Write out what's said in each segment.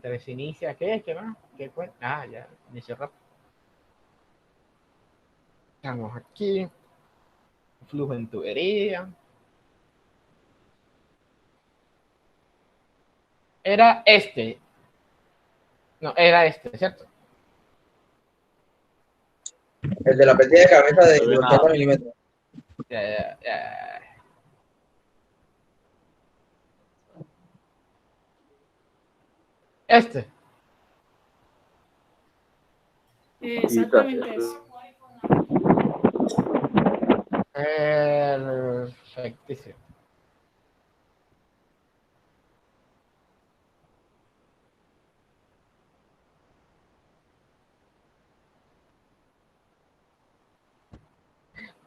mientras se inicia, ¿qué más? ¿Qué cuenta? Ah, ya, inició rápido. Estamos aquí, flujo en tubería. Era este. No, era este, ¿cierto? El de la pérdida de cabeza de 80 milímetros. Ya. Este. Exactamente eso. Perfectísimo.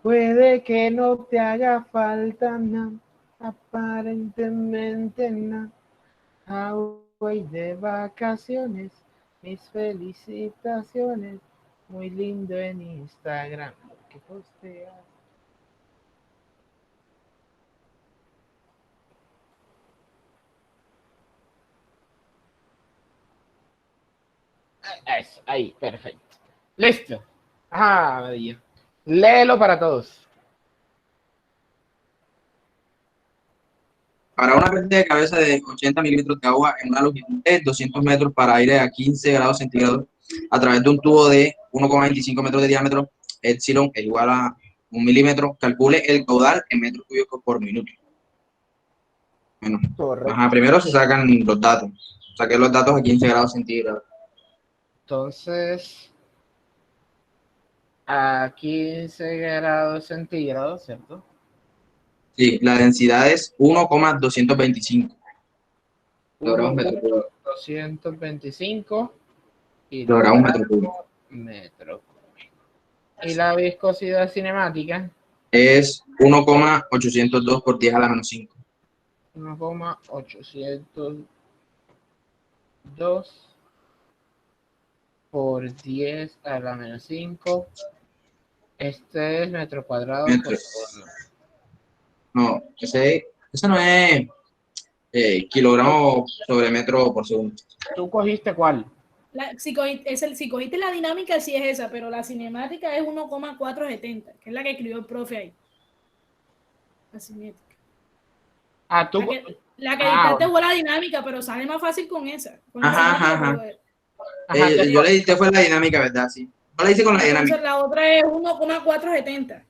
Puede que no te haga falta nada, aparentemente nada. Voy de vacaciones, mis felicitaciones. Muy lindo en Instagram. ¿Qué posteas? Eso, ahí, perfecto. Listo. Ah, Medellín. Léelo para todos. Para una pérdida de cabeza de 80 milímetros de agua en una longitud de 200 metros para aire a 15 grados centígrados a través de un tubo de 1,25 metros de diámetro, epsilon es igual a 1 milímetro, calcule el caudal en metros cúbicos por minuto. Bueno, Correcto. primero se sacan los datos. Saqué los datos a 15 grados centígrados. Entonces, a 15 grados centígrados, ¿cierto? Sí, la densidad es 1,225 kilogramos metro cúbico. 225 Kilogramos metro cúbico. metro cúbico. Y la viscosidad cinemática Es 1,802 por 10 a la menos 5. 1,802 por 10 a la menos 5. Este es metro cuadrado por segundo. No, ese no es kilogramos sobre metro por segundo. ¿Tú cogiste cuál? Si cogiste la dinámica, sí es esa, pero la cinemática es 1,470, que es la que escribió el profe ahí. La cinética. Ah, tú. La que dictaste Bueno. fue la dinámica, pero sale más fácil con esa. Con la Ajá. Yo le dicté fue la dinámica, ¿verdad? Sí. No la hice con la dinámica. Entonces la otra es 1,470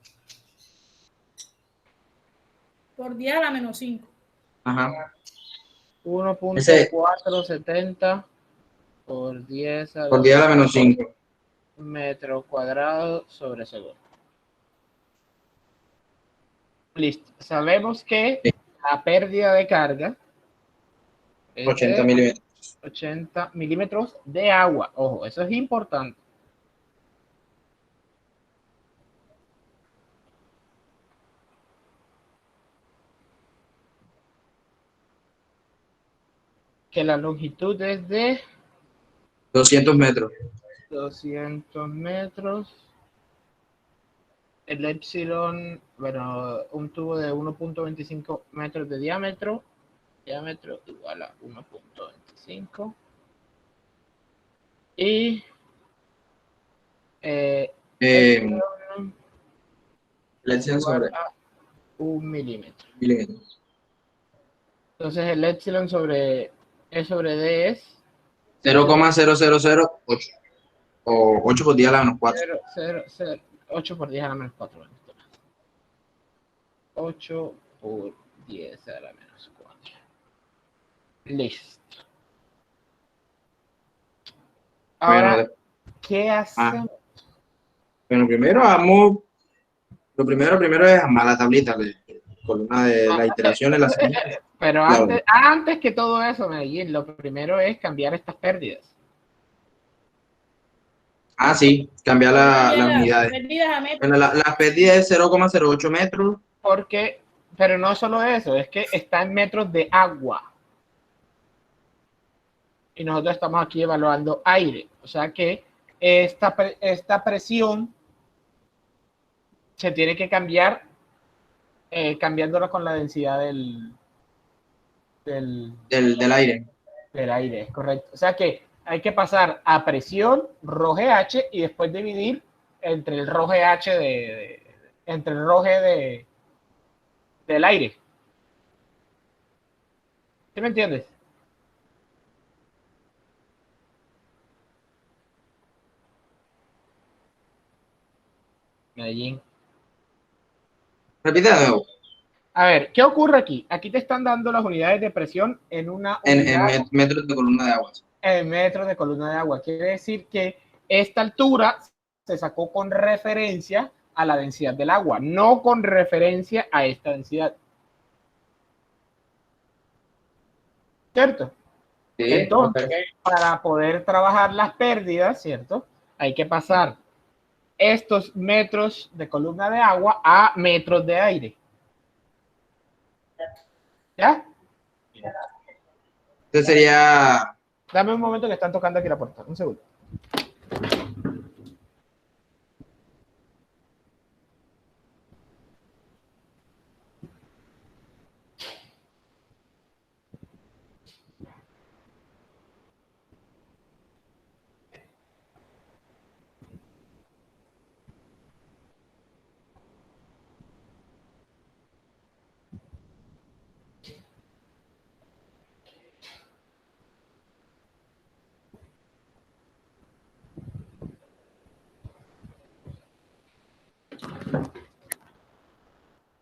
por 10 a la menos 5. Ajá. 1,470 por 10 a por 10 a la menos 5 metro cuadrado sobre segundo. Listo. Sabemos que la pérdida de carga es 80 milímetros. 80 milímetros de agua. Ojo, eso es importante. Que la longitud es de 200 metros. 200 metros. El epsilon, bueno, un tubo de 1,25 metros de diámetro. Diámetro igual a 1,25. Y epsilon es igual sobre a 1 milímetro. milímetros. Entonces el epsilon sobre E sobre D es 0,0008 o 8 por 10 a la menos 4. 8 por 10 a la menos 4. 8 por 10 a la menos 4. Listo. Ahora, Bueno, ¿qué hacemos? Bueno, lo primero es armar la tablita con una de las iteraciones. Pero antes que todo eso, Medellín, lo primero es cambiar estas pérdidas. Sí, cambiar las unidades. Bueno, la pérdida es 0,08 metros. Pero no solo eso, es que está en metros de agua. Y nosotros estamos aquí evaluando aire. O sea que esta presión se tiene que cambiar cambiándola con la densidad del aire. del aire, es correcto. O sea que hay que pasar a presión, rho GH, y después dividir entre el rho GH entre el rho G del aire. ¿Sí me entiendes? Medellín. Repite de nuevo. A ver, ¿qué ocurre aquí? Aquí te están dando las unidades de presión en una unidad Metros de columna de agua. en metros de columna de agua. Quiere decir que esta altura se sacó con referencia a la densidad del agua, no con referencia a esta densidad. ¿Cierto? Sí, Entonces, okay. para poder trabajar las pérdidas, ¿cierto? Hay que pasar estos metros de columna de agua a metros de aire. ¿Ya? Entonces sería... Dame un momento que están tocando aquí la puerta. Un segundo.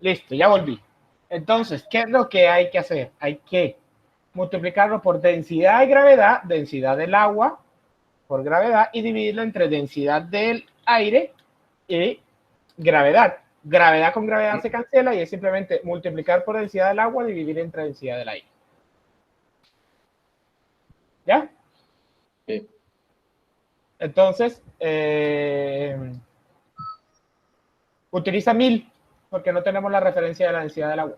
Listo, ya volví. Entonces, ¿qué es lo que hay que hacer? Hay que multiplicarlo por densidad y gravedad, densidad del agua por gravedad, y dividirlo entre densidad del aire y gravedad. Gravedad con gravedad se cancela y es simplemente multiplicar por densidad del agua, dividir entre densidad del aire. ¿Ya? Sí. Entonces, utiliza 1000 porque no tenemos la referencia de la densidad del agua.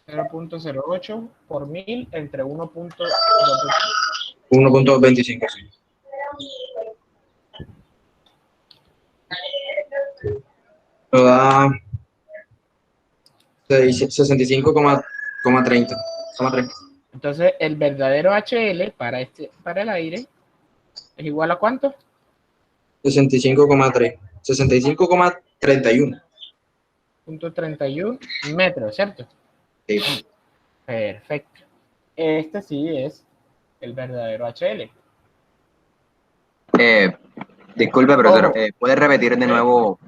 .08 por 1000 entre 1.25. Sí. Lo da 65,30. Entonces, el verdadero HL para el aire es igual a ¿cuánto? 65,3. 65,31. .31 metros, ¿cierto? Sí. Perfecto. Este sí es el verdadero HL. Disculpe, profesor, Ojo. ¿puede repetir de nuevo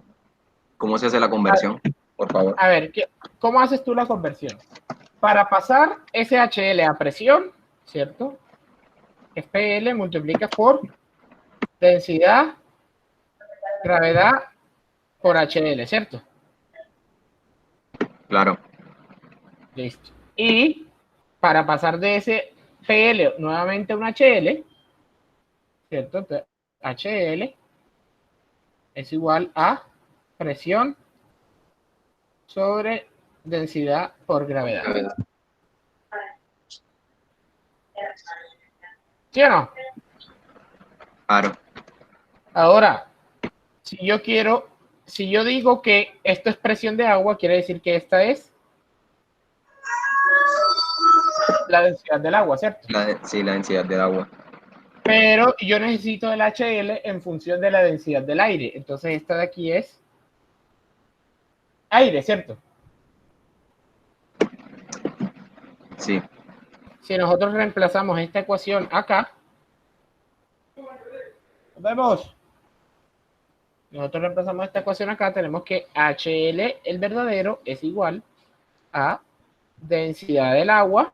cómo se hace la conversión, por favor? A ver, ¿cómo haces tú la conversión? Para pasar ese HL a presión, ¿cierto? PL multiplica por densidad, gravedad por HL, ¿cierto? Claro. Listo. Y para pasar de ese PL nuevamente a un HL, ¿cierto? Entonces, HL es igual a presión sobre densidad por gravedad. ¿Sí o no? Claro. Ahora, si yo digo que esto es presión de agua, quiere decir que esta es la densidad del agua, ¿cierto? Sí, la densidad del agua. Pero yo necesito el HL en función de la densidad del aire. Entonces esta de aquí es aire, ¿cierto? Sí. Si nosotros reemplazamos esta ecuación acá, vemos. Nosotros reemplazamos esta ecuación acá, tenemos que HL, el verdadero, es igual a densidad del agua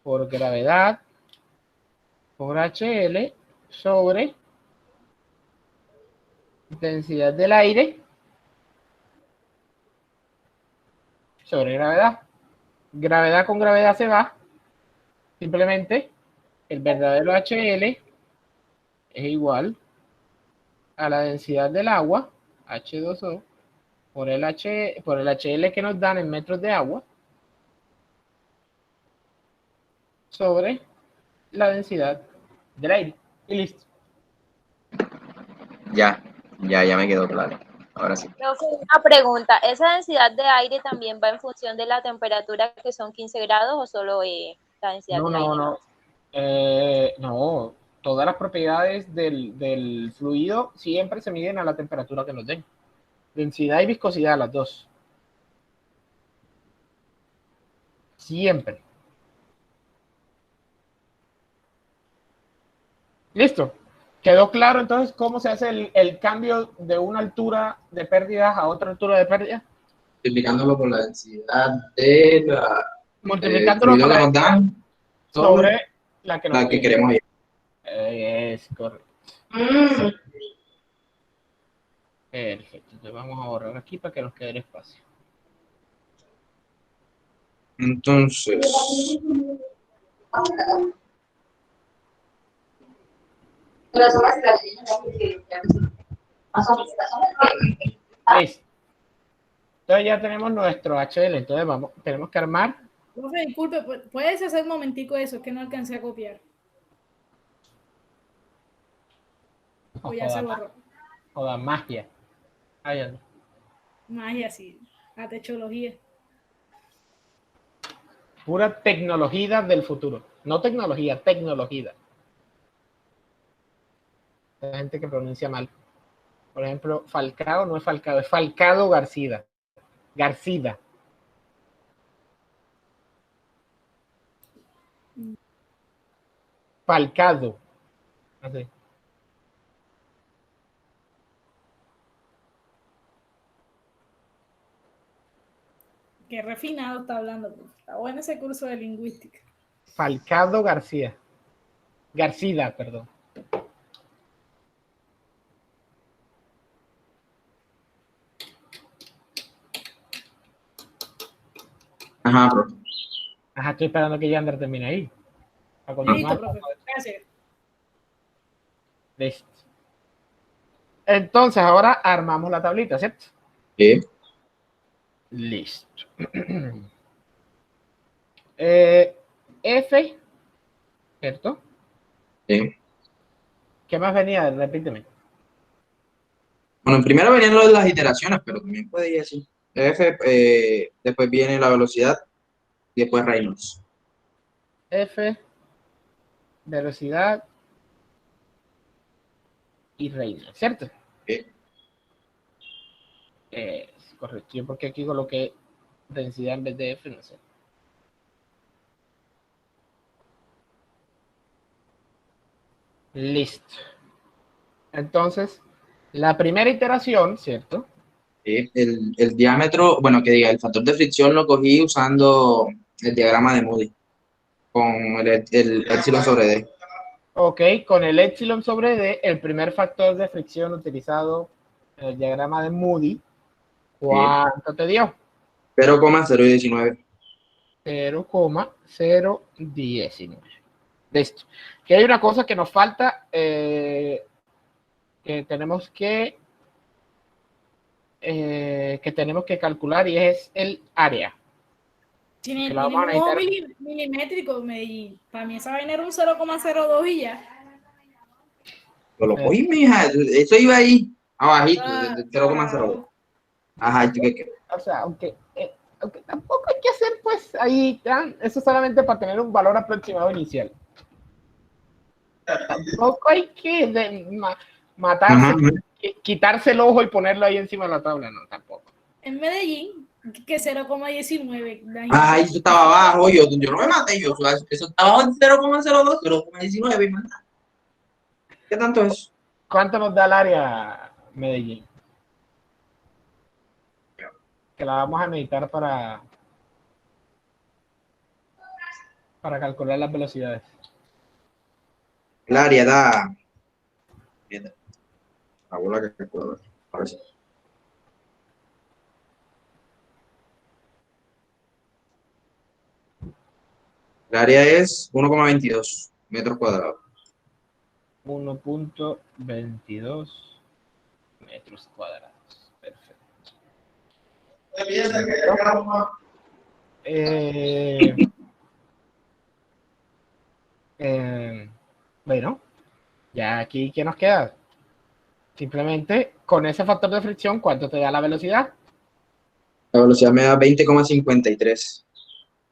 por gravedad por HL sobre densidad del aire sobre gravedad. Gravedad con gravedad se va. Simplemente el verdadero HL es igual a la densidad del agua, H2O, por el HL que nos dan en metros de agua, sobre la densidad del aire. Y listo. Ya me quedó claro. Ahora sí. Profe, una pregunta, ¿esa densidad de aire también va en función de la temperatura, que son 15 grados, o solo la densidad No, del no, aire? no. No, todas las propiedades del fluido siempre se miden a la temperatura que nos den. Densidad y viscosidad, las dos. Siempre. Listo. ¿Quedó claro entonces cómo se hace el cambio de una altura de pérdidas a otra altura de pérdidas? Multiplicándolo por la densidad de la Multiplicándolo fluido por que la nos dan sobre la que nos la que piden. queremos ir. Es correcto. Perfecto. Entonces vamos a borrar aquí para que nos quede el espacio. Entonces, Listo. Entonces ya tenemos nuestro HL. Entonces tenemos que armar. Profe, disculpe, ¿puedes hacer un momentico eso? Es que no alcancé a copiar. O ya se borró. Joda, magia. Ay, Magia, sí. La techología. pura tecnología del futuro. No tecnología, tecnología. Hay gente que pronuncia mal. Por ejemplo, Falcao no es Falcao, es Falcado García. Garcida. Falcado. Así. Qué refinado está hablando, profe. Está bueno ese curso de lingüística. Falcado García. Garcida, perdón. ajá, profe. Ajá, estoy esperando que Yander termine ahí. Para continuar. Listo, profe. Gracias. Listo. Entonces, ahora armamos la tablita, ¿cierto? Sí. Listo. F, ¿cierto? Sí. ¿Qué más venía? Repíteme. Bueno, primero venían lo de las iteraciones, pero también puede ir así. F, después viene la velocidad y después Reynolds. F, velocidad y reina, ¿cierto? Sí. Correcto. Yo porque aquí coloqué densidad en vez de F, no sé. Listo. Entonces, la primera iteración, ¿cierto? Sí. El diámetro, bueno, que diga, el factor de fricción lo cogí usando el diagrama de Moody con el epsilon sobre D. Ok, con el epsilon sobre D, el primer factor de fricción utilizado en el diagrama de Moody, ¿cuánto te dio? 0,019. 0,019. Listo. Que hay una cosa que nos falta, que tenemos que calcular, y es el área. Tiene Que la vamos a un ojo necesitar. milimétrico, Medellín. Para mí esa vaina era un 0,02 y ya. Lo cogí, mija, eso iba ahí, abajito, Ah, 0,02. Ajá, ¿y tú qué crees? O sea, aunque tampoco hay que hacer, pues, ahí, eso solamente para tener un valor aproximado inicial. Tampoco hay que matarse, Ajá. quitarse el ojo y ponerlo ahí encima de la tabla, no, tampoco. en Medellín, que 0,19. Ay, eso estaba abajo, yo no me maté, eso estaba abajo en 0,02, 0,19, man. ¿Qué tanto es? ¿Cuánto nos da el área, Medellín? Que la vamos a necesitar para calcular las velocidades. El área da. La bola que calculadora. Ahora sí. El área es 1,22 metros cuadrados. 1.22 metros cuadrados. Perfecto. Bueno, ya aquí, ¿qué nos queda? Simplemente con ese factor de fricción, ¿cuánto te da la velocidad? La velocidad me da 20,53.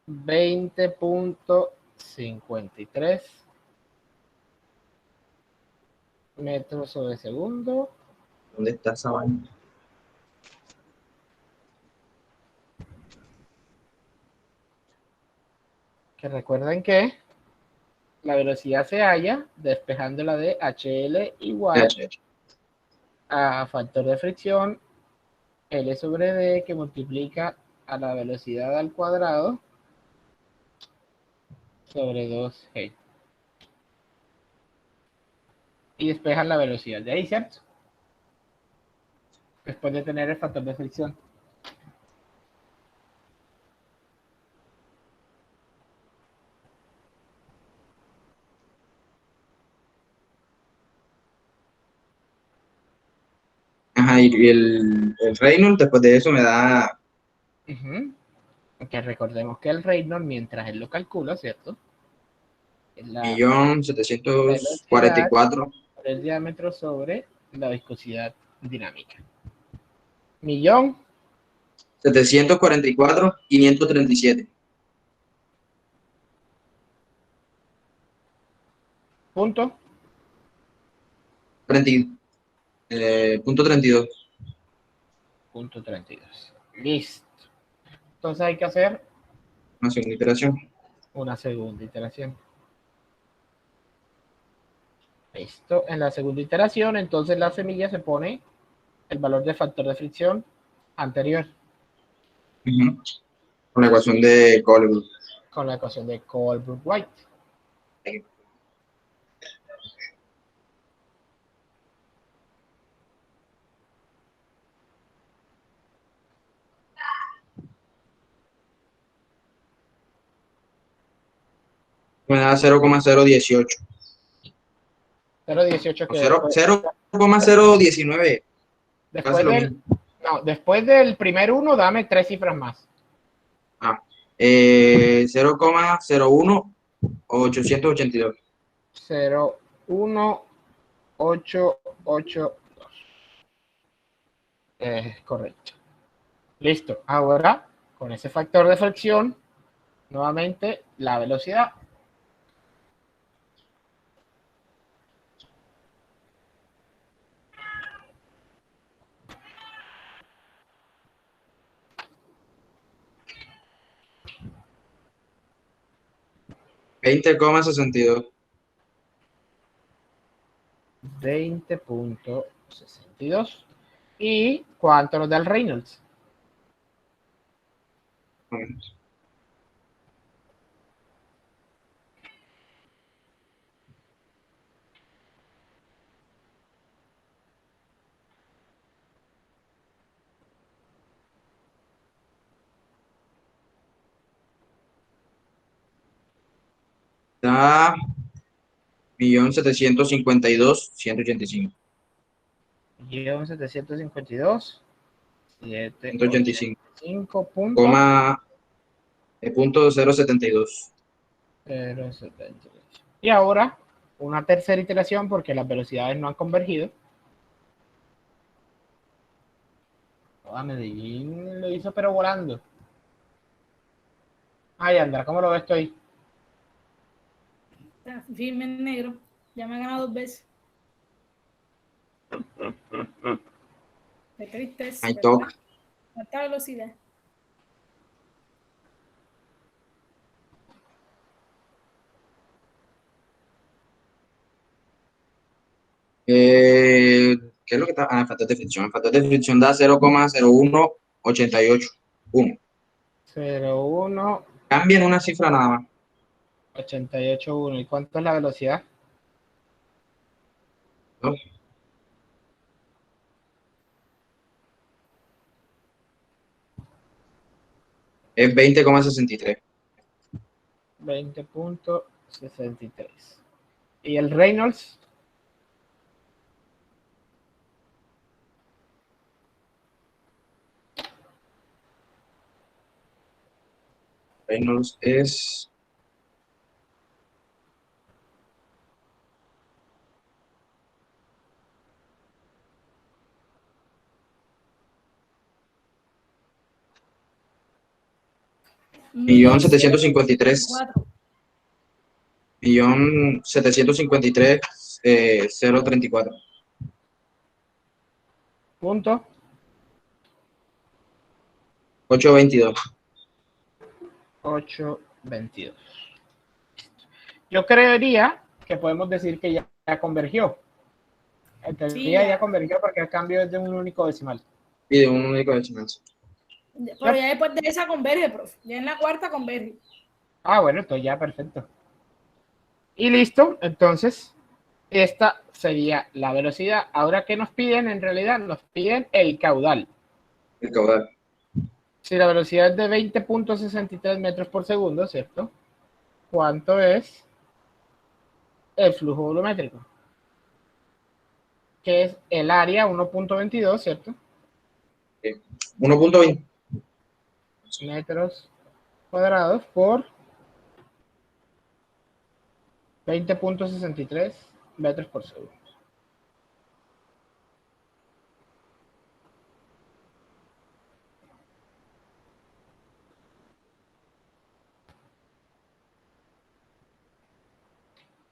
20.53 metros sobre segundo. ¿Dónde está esa vaina? Que recuerden que la velocidad se halla despejándola de HL igual a factor de fricción L sobre D, que multiplica a la velocidad al cuadrado sobre 2G. Y despejan la velocidad de ahí, ¿cierto? Después de tener el factor de fricción. Ajá, y el Reynolds después de eso me da Que recordemos que el Reynolds, mientras él lo calcula, ¿cierto? Es la 1.744. velocidad por el diámetro sobre la viscosidad dinámica. Millón 744,537. punto 32. punto 32. Listo. Entonces hay que hacer Una segunda iteración. una segunda iteración. Listo. En la segunda iteración, entonces la semilla se pone el valor de factor de fricción anterior Ujú. Con la ecuación de Colebrook. con la ecuación de Colebrook-White. Me da 0,018. 0,18 O que después, 0,019. Casi después lo del, mismo. no, después del primer uno, dame 3 cifras más. 0,01882. 0,1882. Correcto. Listo. Ahora, con ese factor de fricción, nuevamente la velocidad. Veinte coma 62. 20.62. ¿Y cuánto nos da el Reynolds? Da 1.752.185. 752. 185. 785 punto Coma, punto 072. 0,72. Y ahora una tercera iteración porque las velocidades no han convergido. A Medellín lo hizo pero volando. Ay, Andra, ¿cómo lo ves tú ahí? Está firme en negro. Ya me ha ganado 2 veces. Qué tristeza, Ahí ¿verdad? toca. Alta velocidad. ¿Qué es lo que está? El factor de fricción. El factor de fricción da 0,0188. 1. 0,188.1. Cambien una cifra nada más. ¿Y cuánto es la velocidad? ¿No? Es 20,63. 20.63. ¿Y el Reynolds? Reynolds es Millón 753. 4. 1.753.034. Punto. 822. 822. Yo creería que podemos decir que ya convergió. En teoría ya convergió porque el cambio es de un único decimal. Y de un único decimal. Pero ya después de esa converge, profe. Ya en la cuarta converge. Ah, bueno, entonces ya perfecto. Y listo, entonces esta sería la velocidad. Ahora, ¿qué nos piden? En realidad nos piden el caudal. El caudal. Si la velocidad es de 20.63 metros por segundo, ¿cierto? ¿Cuánto es el flujo volumétrico? Que es el área 1.22, ¿cierto? 1.20 metros cuadrados por 20.63 metros por segundo.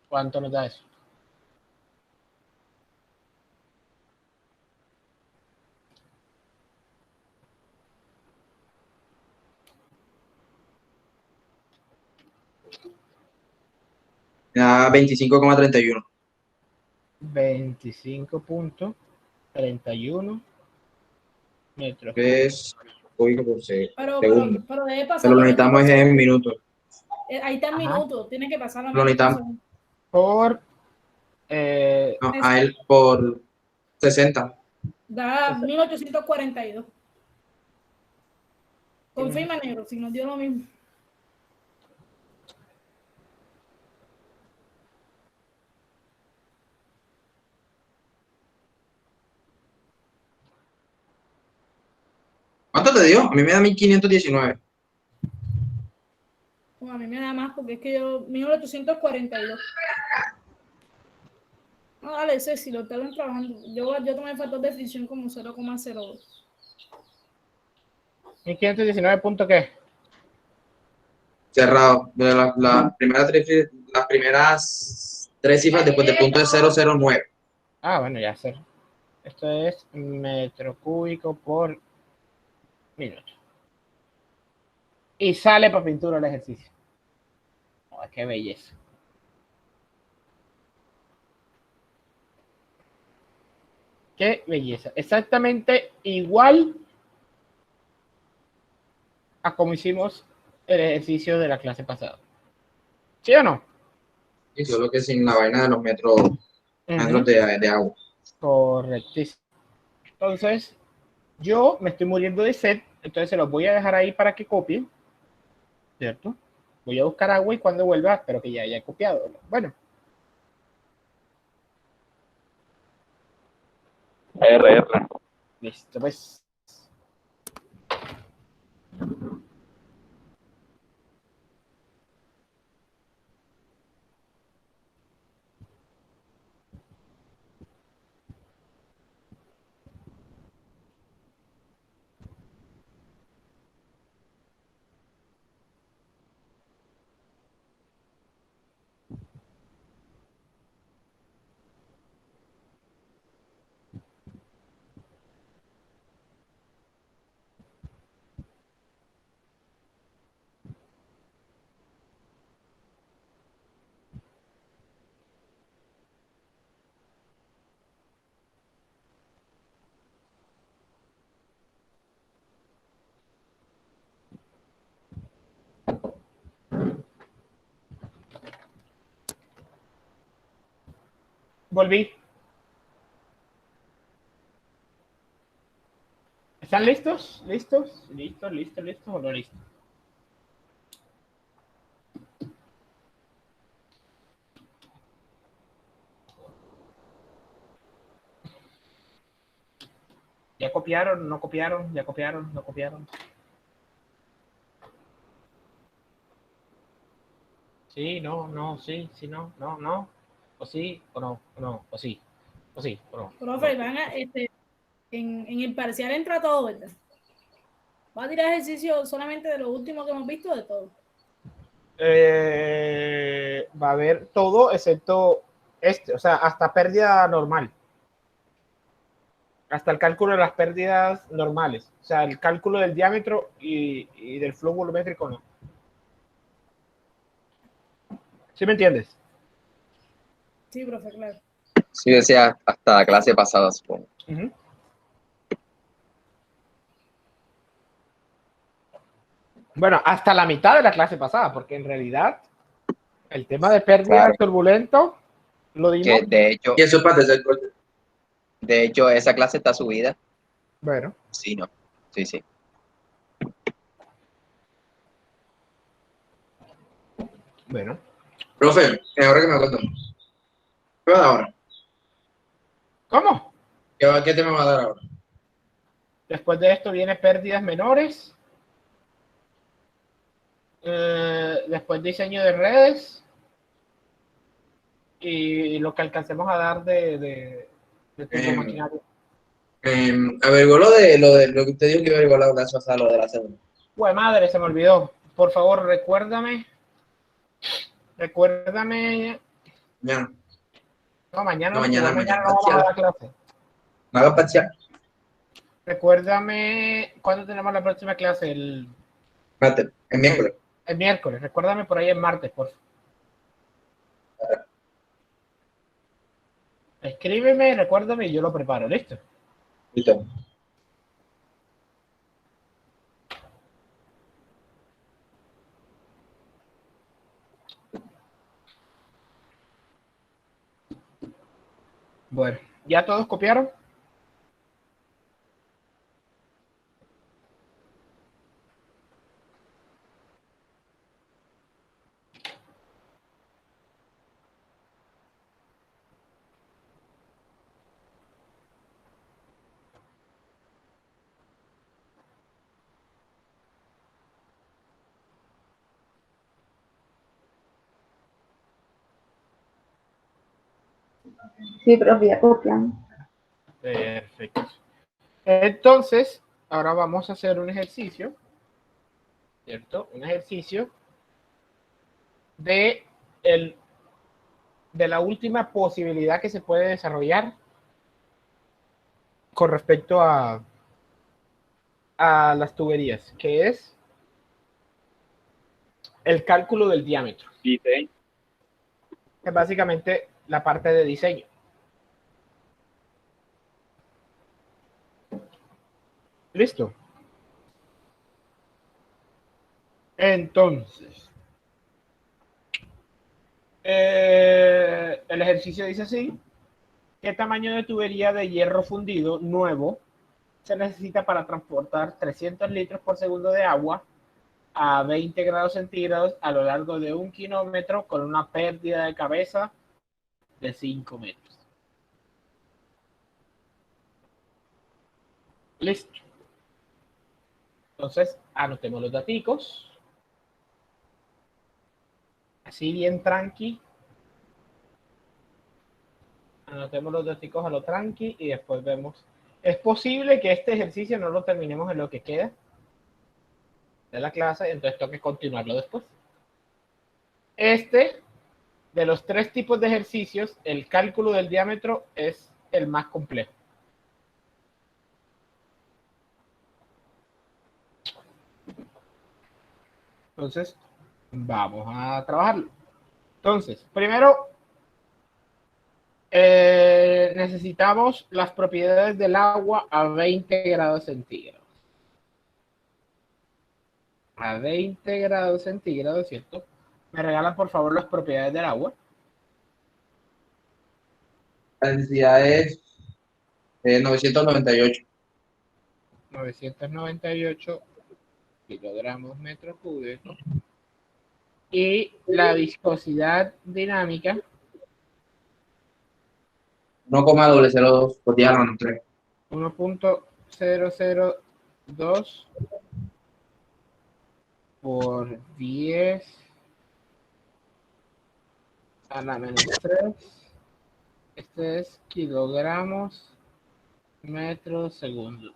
¿Cuánto nos da eso? Da 25,31. 25.31 metros. Es cúbico por segundo. Pero debe pasar Pero lo los necesitamos es en minutos. Ahí está en Ajá. minutos. Tiene que pasar los Lo necesitamos. minutos. Por No, a él por 60. Da 1842. Confirma, negro, si nos dio lo mismo. ¿Cuánto te dio? A mí me da 1519. Bueno, a mí me da más porque es que yo 1842. No, dale, Ceci, lo están trabajando. Yo tomé factor de fricción como 0,02. 1519 punto qué. Cerrado. De las primeras tres cifras después del punto de 009. Ah, bueno, ya sé. Esto es metro cúbico por minuto. Y sale para pintura el ejercicio. Oh, qué belleza. Qué belleza. Exactamente igual a como hicimos el ejercicio de la clase pasada. ¿Sí o no? Y solo que sin la vaina de los metros de agua. Correctísimo. Entonces, yo me estoy muriendo de sed, entonces se los voy a dejar ahí para que copien, ¿cierto? Voy a buscar agua y cuando vuelva, espero que ya haya copiado. Bueno. RR. Listo, pues. Volví. ¿Están listos? ¿Listos? ¿Listos? ¿Listos? ¿Listos o no listos? ¿Ya copiaron? ¿No copiaron? ¿Ya copiaron? ¿No copiaron? Sí, no, no, sí, sí, no, no, no. O sí, o no, o no, o sí, o sí, o no. Profe, van a, en el parcial entra todo, ¿verdad? Va a tirar ejercicio solamente de lo último que hemos visto, de todo. Va a haber todo excepto o sea, hasta pérdida normal. Hasta el cálculo de las pérdidas normales. O sea, el cálculo del diámetro y del flujo volumétrico no. ¿Sí me entiendes? Sí, profe, claro. Sí, decía hasta la clase pasada, supongo. Uh-huh. Bueno, hasta la mitad de la clase pasada, porque en realidad el tema de pérdida Claro. turbulento lo dimos. Que de hecho, Y eso es para tercer corte. de hecho, esa clase está subida. Bueno, Sí, no. Sí, sí. bueno. Profe, ahora que me acuerdo. ¿Qué va a dar ahora? ¿Cómo? ¿Qué tema va a dar ahora? Después de esto viene pérdidas menores. Después diseño de redes. Y lo que alcancemos a dar de turbomaquinaria. Averiguó lo que usted dijo que iba a averiguar la clase pasada, lo de la segunda. Pues madre, se me olvidó. Por favor, recuérdame. Mañana. No, mañana No, no, igual mañana no vamos a parcial. dar clase. ¿Me haga parcial? Recuérdame cuándo tenemos la próxima clase. El miércoles. El miércoles. Recuérdame por ahí el martes, por favor. Escríbeme, recuérdame y yo lo preparo. ¿Listo? Listo. Bueno, ¿ya todos copiaron? Sí, profe, ya copian. Perfecto. Entonces, ahora vamos a hacer un ejercicio, ¿cierto? Un ejercicio de la última posibilidad que se puede desarrollar con respecto a las tuberías, que es el cálculo del diámetro. Dice. Es básicamente la parte de diseño. Listo. Entonces, el ejercicio dice así: ¿qué tamaño de tubería de hierro fundido nuevo se necesita para transportar 300 litros por segundo de agua a 20 grados centígrados a lo largo de 1 kilómetro con una pérdida de cabeza de 5 metros? Listo. Entonces, anotemos los daticos. Así bien tranqui. Anotemos los daticos a lo tranqui y después vemos. Es posible que este ejercicio no lo terminemos en lo que queda de la clase, entonces tengo que continuarlo después. De los 3 tipos de ejercicios, el cálculo del diámetro es el más complejo. Entonces, vamos a trabajarlo. Entonces, primero, necesitamos las propiedades del agua a 20 grados centígrados. A 20 grados centígrados, ¿cierto? ¿Me regalan, por favor, las propiedades del agua? La densidad es 998. 998 kilogramos metro cúbico. Y la viscosidad dinámica 1,002 por 10 a la menos 3. 1.002 por 10 a la menos 3. Este es kilogramos metro segundo.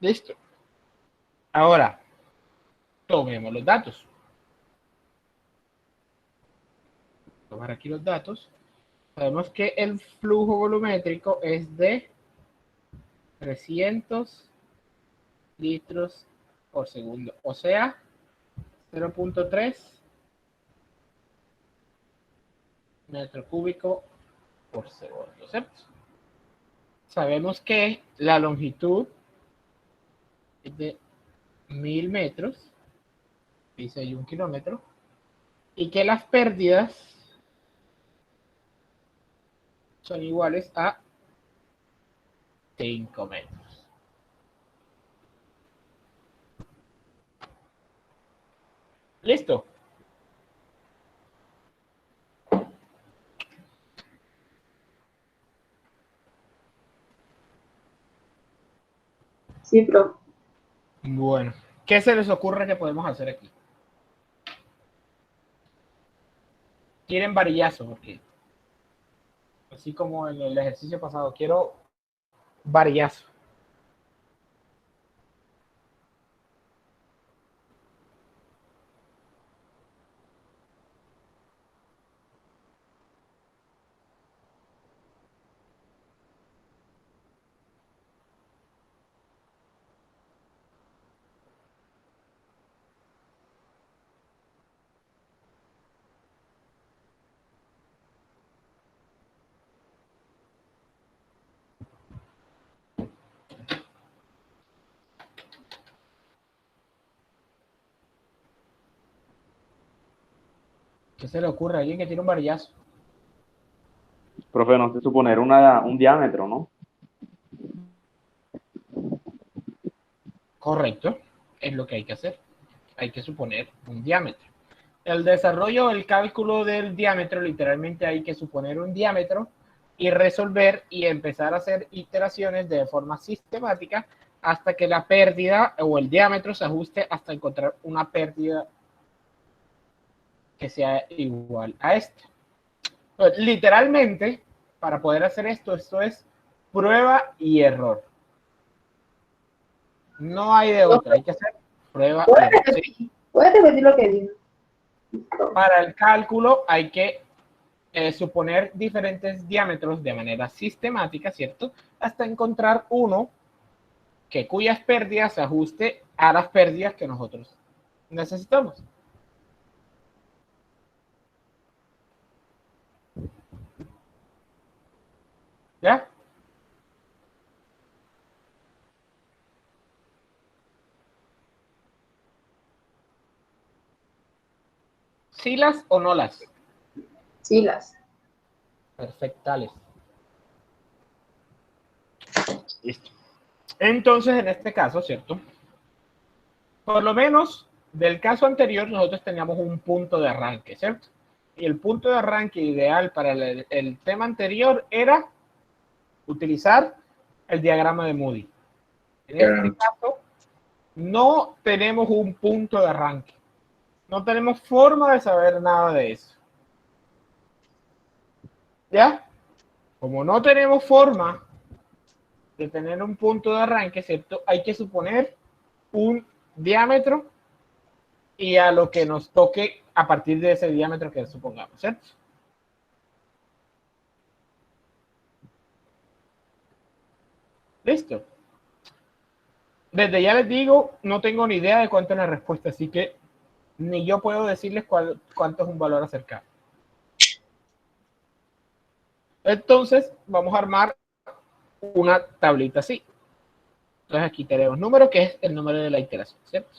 Listo. Ahora, tomemos los datos. Tomar aquí los datos. Sabemos que el flujo volumétrico es de 300 litros por segundo, o sea, 0.3 metro cúbico por segundo, ¿cierto? Sabemos que la longitud es de 1000 metros, dice ahí 1 kilómetro, y que las pérdidas son iguales a 5 metros. ¿Listo? Sí, profe. Bueno, ¿qué se les ocurre que podemos hacer aquí? Quieren varillazo, porque así como en el ejercicio pasado, quiero varillazo. ¿Qué se le ocurre a alguien que tiene un varillazo? Profe, no sé suponer un diámetro, ¿no? Correcto, es lo que hay que hacer. Hay que suponer un diámetro. El desarrollo, el cálculo del diámetro, literalmente hay que suponer un diámetro y resolver y empezar a hacer iteraciones de forma sistemática hasta que la pérdida o el diámetro se ajuste hasta encontrar una pérdida que sea igual a esta. Entonces, literalmente, para poder hacer esto es prueba y error. No hay de otra, hay que hacer prueba y error. ¿Sí? ¿Puedes repetir lo que dijo? Para el cálculo hay que suponer diferentes diámetros de manera sistemática, ¿cierto? Hasta encontrar uno que cuyas pérdidas se ajuste a las pérdidas que nosotros necesitamos. ¿Ya? ¿Sí las o no las? Sí, las. Perfectales. Listo. Entonces, en este caso, ¿cierto? Por lo menos del caso anterior, nosotros teníamos un punto de arranque, ¿cierto? Y el punto de arranque ideal para el tema anterior era utilizar el diagrama de Moody. En este caso, no tenemos un punto de arranque. No tenemos forma de saber nada de eso. ¿Ya? Como no tenemos forma de tener un punto de arranque, ¿cierto? Hay que suponer un diámetro y a lo que nos toque a partir de ese diámetro que supongamos, ¿cierto? Listo. Desde ya les digo, no tengo ni idea de cuánto es la respuesta, así que ni yo puedo decirles cuánto es un valor acercado. Entonces, vamos a armar una tablita así. Entonces, aquí tenemos número, que es el número de la iteración, ¿cierto?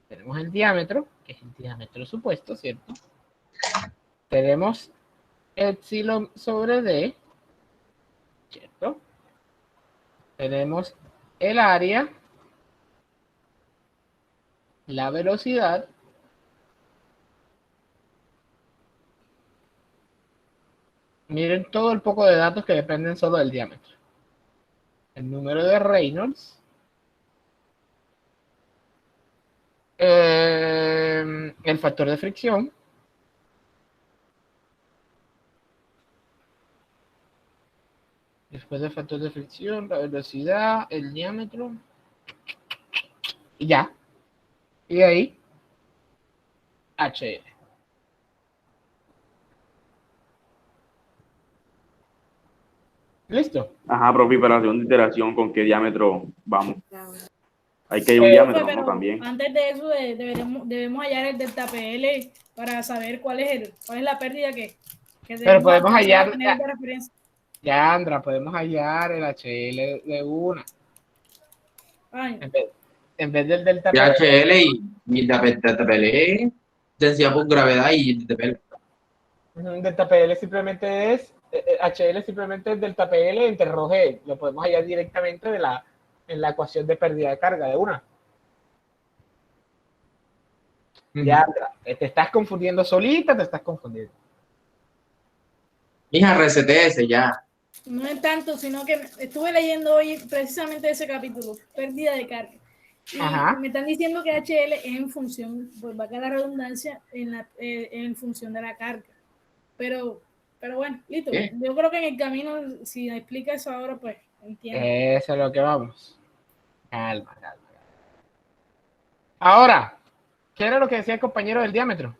Tenemos el diámetro, que es el diámetro supuesto, ¿cierto? Tenemos epsilon sobre d, ¿cierto? Tenemos el área, la velocidad, miren todo el poco de datos que dependen solo del diámetro. El número de Reynolds, el factor de fricción, después del factor de fricción, la velocidad, el diámetro. Y ya. Y de ahí, HL. ¿Listo? Ajá, profe, para la segunda iteración, ¿con qué diámetro vamos? Hay que ir un Eh, diámetro, ¿no? Pero También. antes de eso debemos hallar el delta PL para saber cuál es la pérdida que Pero podemos debemos hallar, tener de referencia. ya, Andra, podemos hallar el HL de una. Ay, En vez del delta P. DHL y DTPL, densidad por gravedad y DTPL. Delta PL simplemente es, HL simplemente es delta PL entre rho G. Lo podemos hallar directamente en la ecuación de pérdida de carga de una. Ya, te estás confundiendo solita, te estás confundiendo. Hija, RCTS ya. no es tanto, sino que estuve leyendo hoy precisamente ese capítulo, pérdida de carga. Y Ajá. me están diciendo que HL es en función, pues va a quedar redundancia en función de la carga. Pero bueno, listo. ¿Qué? Yo creo que en el camino, si explica eso ahora, pues entiendo. Eso es lo que vamos. Calma, calma. Ahora, ¿qué era lo que decía el compañero del diámetro?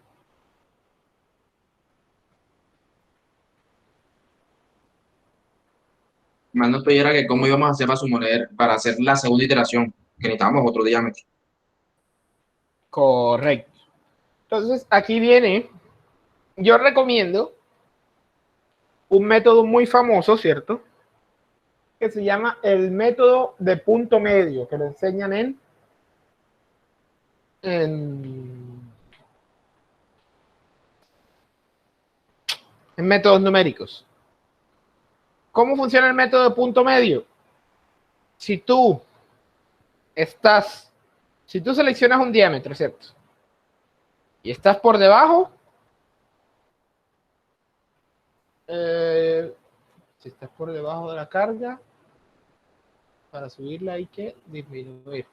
Más nos pidiera que cómo íbamos a hacer para hacer la segunda iteración, que necesitábamos otro diámetro. Correcto. Entonces, aquí viene, yo recomiendo un método muy famoso, ¿cierto? Que se llama el método de punto medio, que lo enseñan en métodos numéricos. ¿Cómo funciona el método de punto medio? Si tú seleccionas un diámetro, ¿cierto? Y estás por debajo, si estás por debajo de la carga, para subirla hay que disminuir.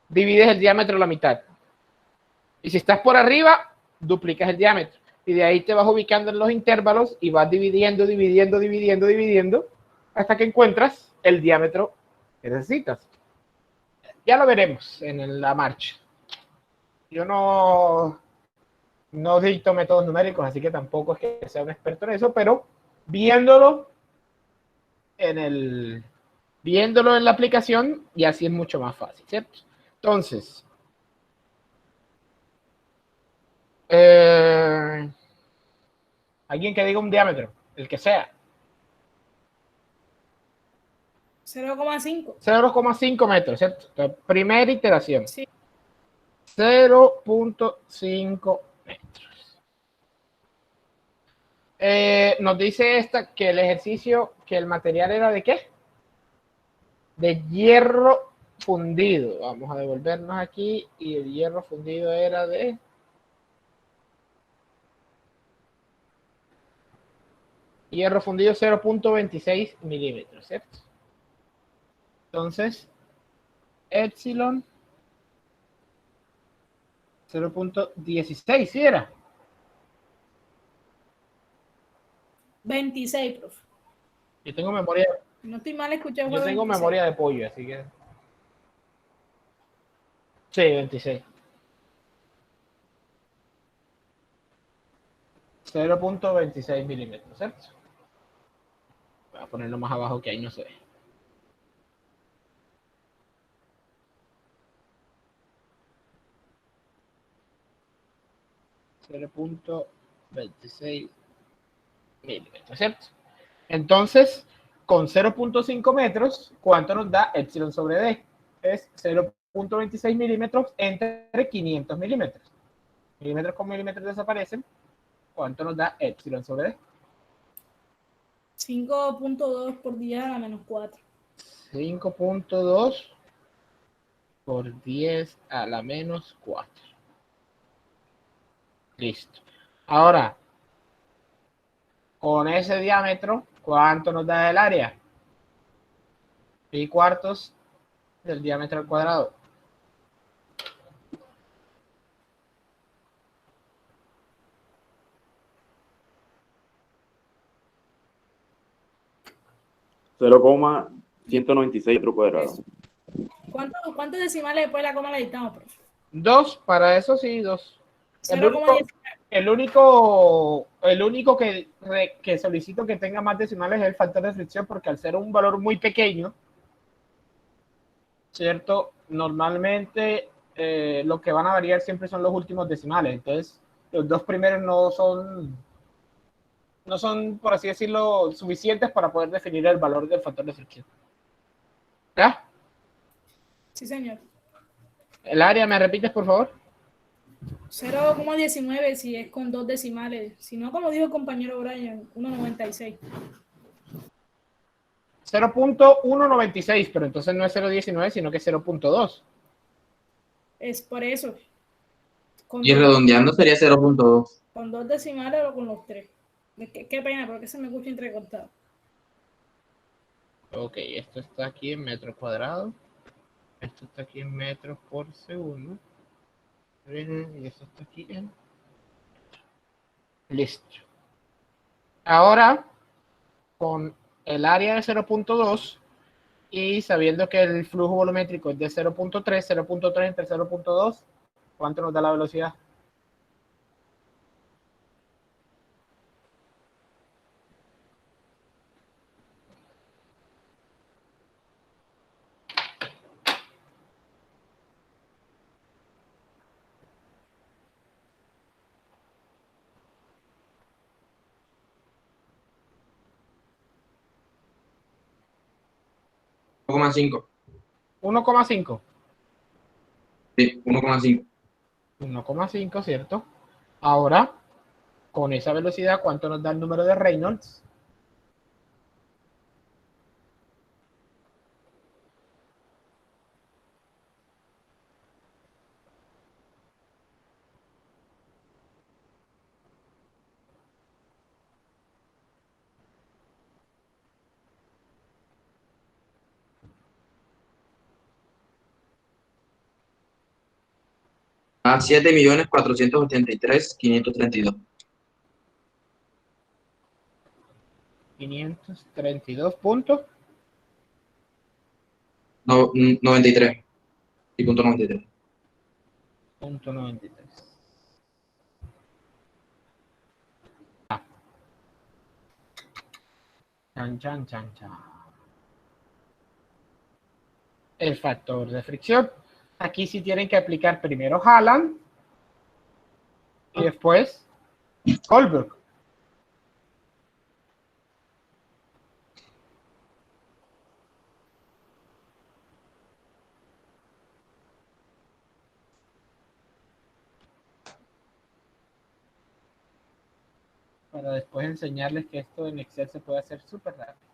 Divides el diámetro a la mitad. Y si estás por arriba, duplicas el diámetro. Y de ahí te vas ubicando en los intervalos y vas dividiendo, hasta que encuentras el diámetro que necesitas. Ya lo veremos en la marcha. Yo no dicto métodos numéricos, así que tampoco es que sea un experto en eso, pero viéndolo en la aplicación, y así es mucho más fácil, ¿cierto? Entonces, alguien que diga un diámetro, el que sea. 0,5. 0,5 metros, ¿cierto? Entonces, primera iteración. Sí. 0,5 metros. Nos dice esta que el ejercicio, que el material era de ¿qué? De hierro fundido. Vamos a devolvernos aquí y el hierro fundido era de hierro fundido 0,26 milímetros, ¿cierto? Entonces, epsilon 0,16, ¿sí era? 26, profe. Yo tengo memoria, No estoy mal escuchado. yo tengo 26. memoria de pollo, así que sí, 26. 0,26 milímetros, ¿cierto? Voy a ponerlo más abajo que ahí no se ve. .26 milímetros, ¿cierto? Entonces, con 0,5 metros, ¿cuánto nos da epsilon sobre d? Es 0,26 milímetros entre 500 milímetros. Milímetros con milímetros desaparecen. ¿Cuánto nos da epsilon sobre d? 5.2 por 10 a la menos 4. 5.2 por 10 a la menos 4. Listo. Ahora, con ese diámetro, ¿cuánto nos da el área? Pi cuartos del diámetro al cuadrado. $0,196 metros cuadrados. ¿Cuántos decimales después de la coma la dictamos, profe? 2, para eso sí, 2. El 0,19. el único que solicito que tenga más decimales es el factor de fricción, porque al ser un valor muy pequeño, ¿cierto? Normalmente lo que van a variar siempre son los últimos decimales. Entonces, los 2 primeros no son, por así decirlo, suficientes para poder definir el valor del factor de fricción. ¿Ya? Sí, señor. El área, ¿me repites, por favor? 0,19 si es con 2 decimales. Si no, como dijo el compañero Brian, 1,96. 0.196, pero entonces no es 0.19, sino que es 0.2. Es por eso. Con Y dos, redondeando sería 0.2. con 2 decimales o con los 3. Qué pena, porque se me escucha entrecortado. Ok, esto está aquí en metros cuadrados. Esto está aquí en metros por segundo. Y esto está aquí en... Listo. Ahora, con el área de 0.2 y sabiendo que el flujo volumétrico es de 0.3, 0.3 entre 0.2, ¿cuánto nos da la velocidad? Uno 1,5. 1,5. Sí, 1,5. 1,5, ¿cierto? Ahora, con esa velocidad, ¿cuánto nos da el número de Reynolds? A 7.483.532. 532 puntos. No, 93. Y punto 93. Punto 93. Chan, chan, chan, chan. El factor de fricción. Aquí sí tienen que aplicar primero Haaland y después Kohlberg. Para después enseñarles que esto en Excel se puede hacer súper rápido.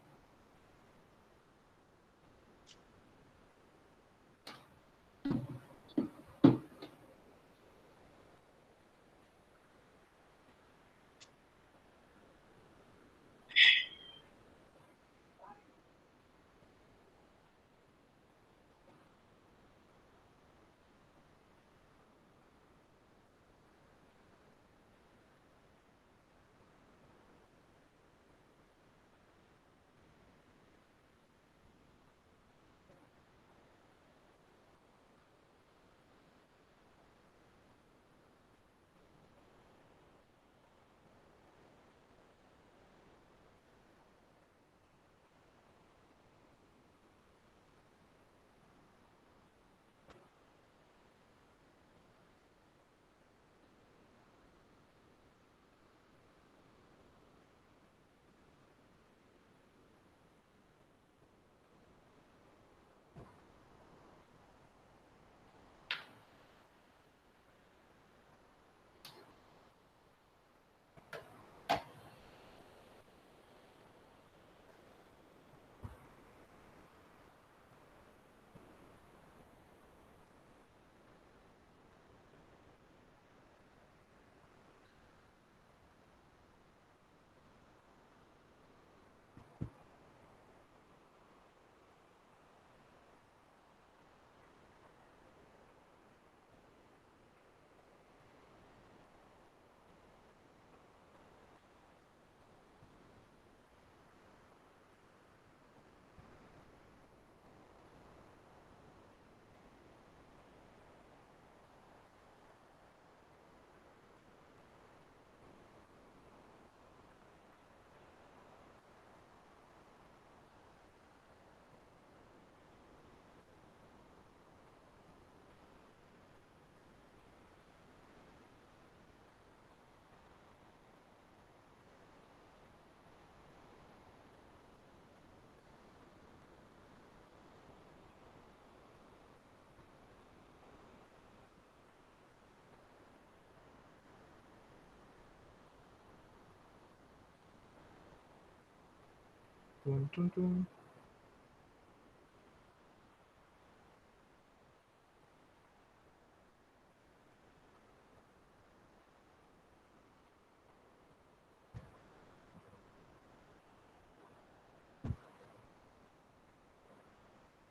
Tun, tun, tun.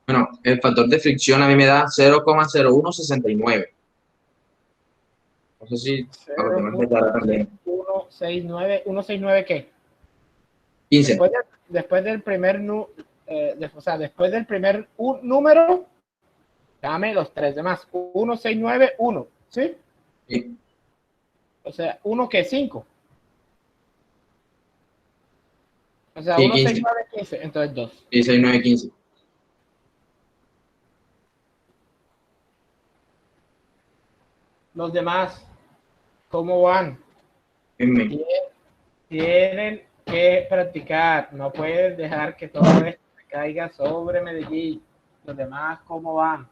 Bueno, el factor de fricción a mí me da 0,0169. No sé si a los demás les dará también. 169, ¿qué? 15. Después del primer o sea, después del primer número, dame los tres demás. 1691, ¿sí? Sí. O sea, 1 que 5. O sea, Sí, 169, 15, entonces 2. 19, 15. Los demás, ¿cómo van? Bien. Tienen que practicar. No puedes dejar que todo esto caiga sobre Medellín. Los demás, ¿cómo van?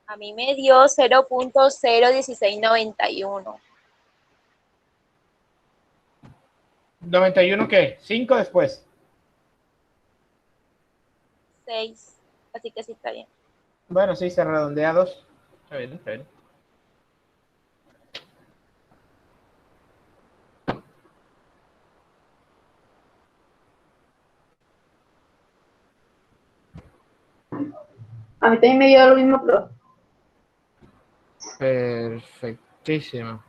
A mí me dio 0.01691. 91, ¿qué? 5 después. 6. Así que sí está bien. Bueno, sí, se redondea a 2. Está bien, está bien. A mí también me dio lo mismo, pero Perfectísimo.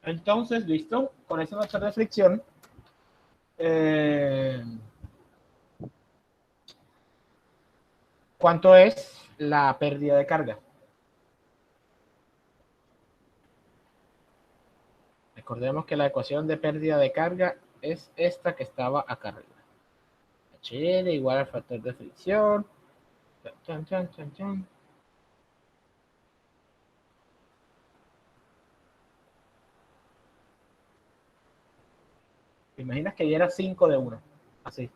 Entonces, listo. Con ese factor de fricción. ¿Cuánto es la pérdida de carga? Recordemos que la ecuación de pérdida de carga es esta que estaba acá arriba. HL igual al factor de fricción. Chan, chan, chan, chan. ¿Te imaginas que diera 5 de 1? Así.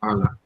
Habla.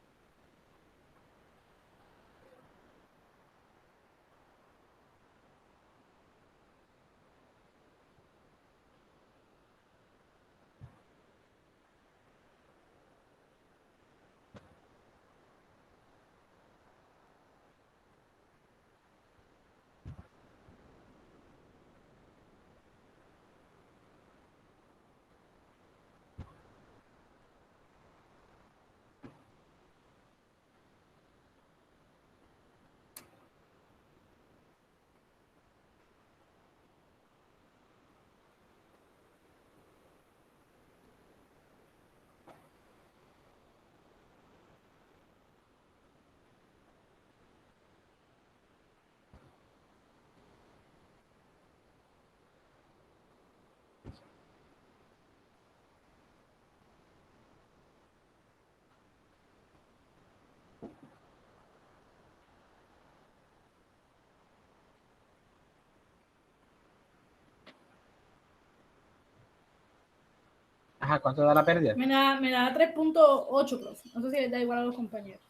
Ajá, ¿cuánto da la pérdida? Me da 3.8, profe. No sé si les da igual a los compañeros.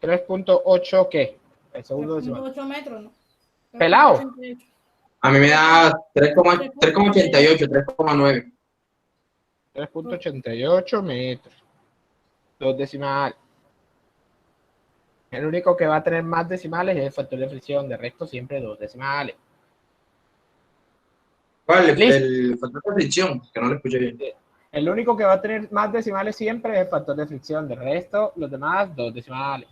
3.8, ¿qué? El segundo decimal. 3.8 metros, ¿no? ¿Pelado? 3.88. A mí me da 3,88, 3,9. 3.88 metros. 2 decimales. El único que va a tener más decimales es el factor de fricción. De resto, siempre 2 decimales. ¿Cuál? Listo. El factor de fricción, que no lo escuché bien. El único que va a tener más decimales siempre es el factor de fricción. De resto, los demás, 2 decimales.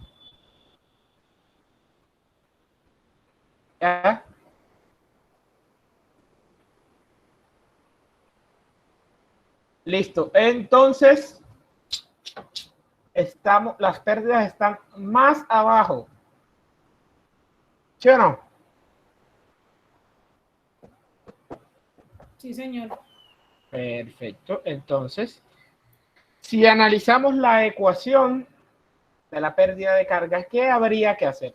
¿Ya? Listo. Entonces, las pérdidas están más abajo. ¿Sí o no? Sí, señor. Perfecto. Entonces, Si analizamos la ecuación de la pérdida de carga, ¿qué habría que hacer?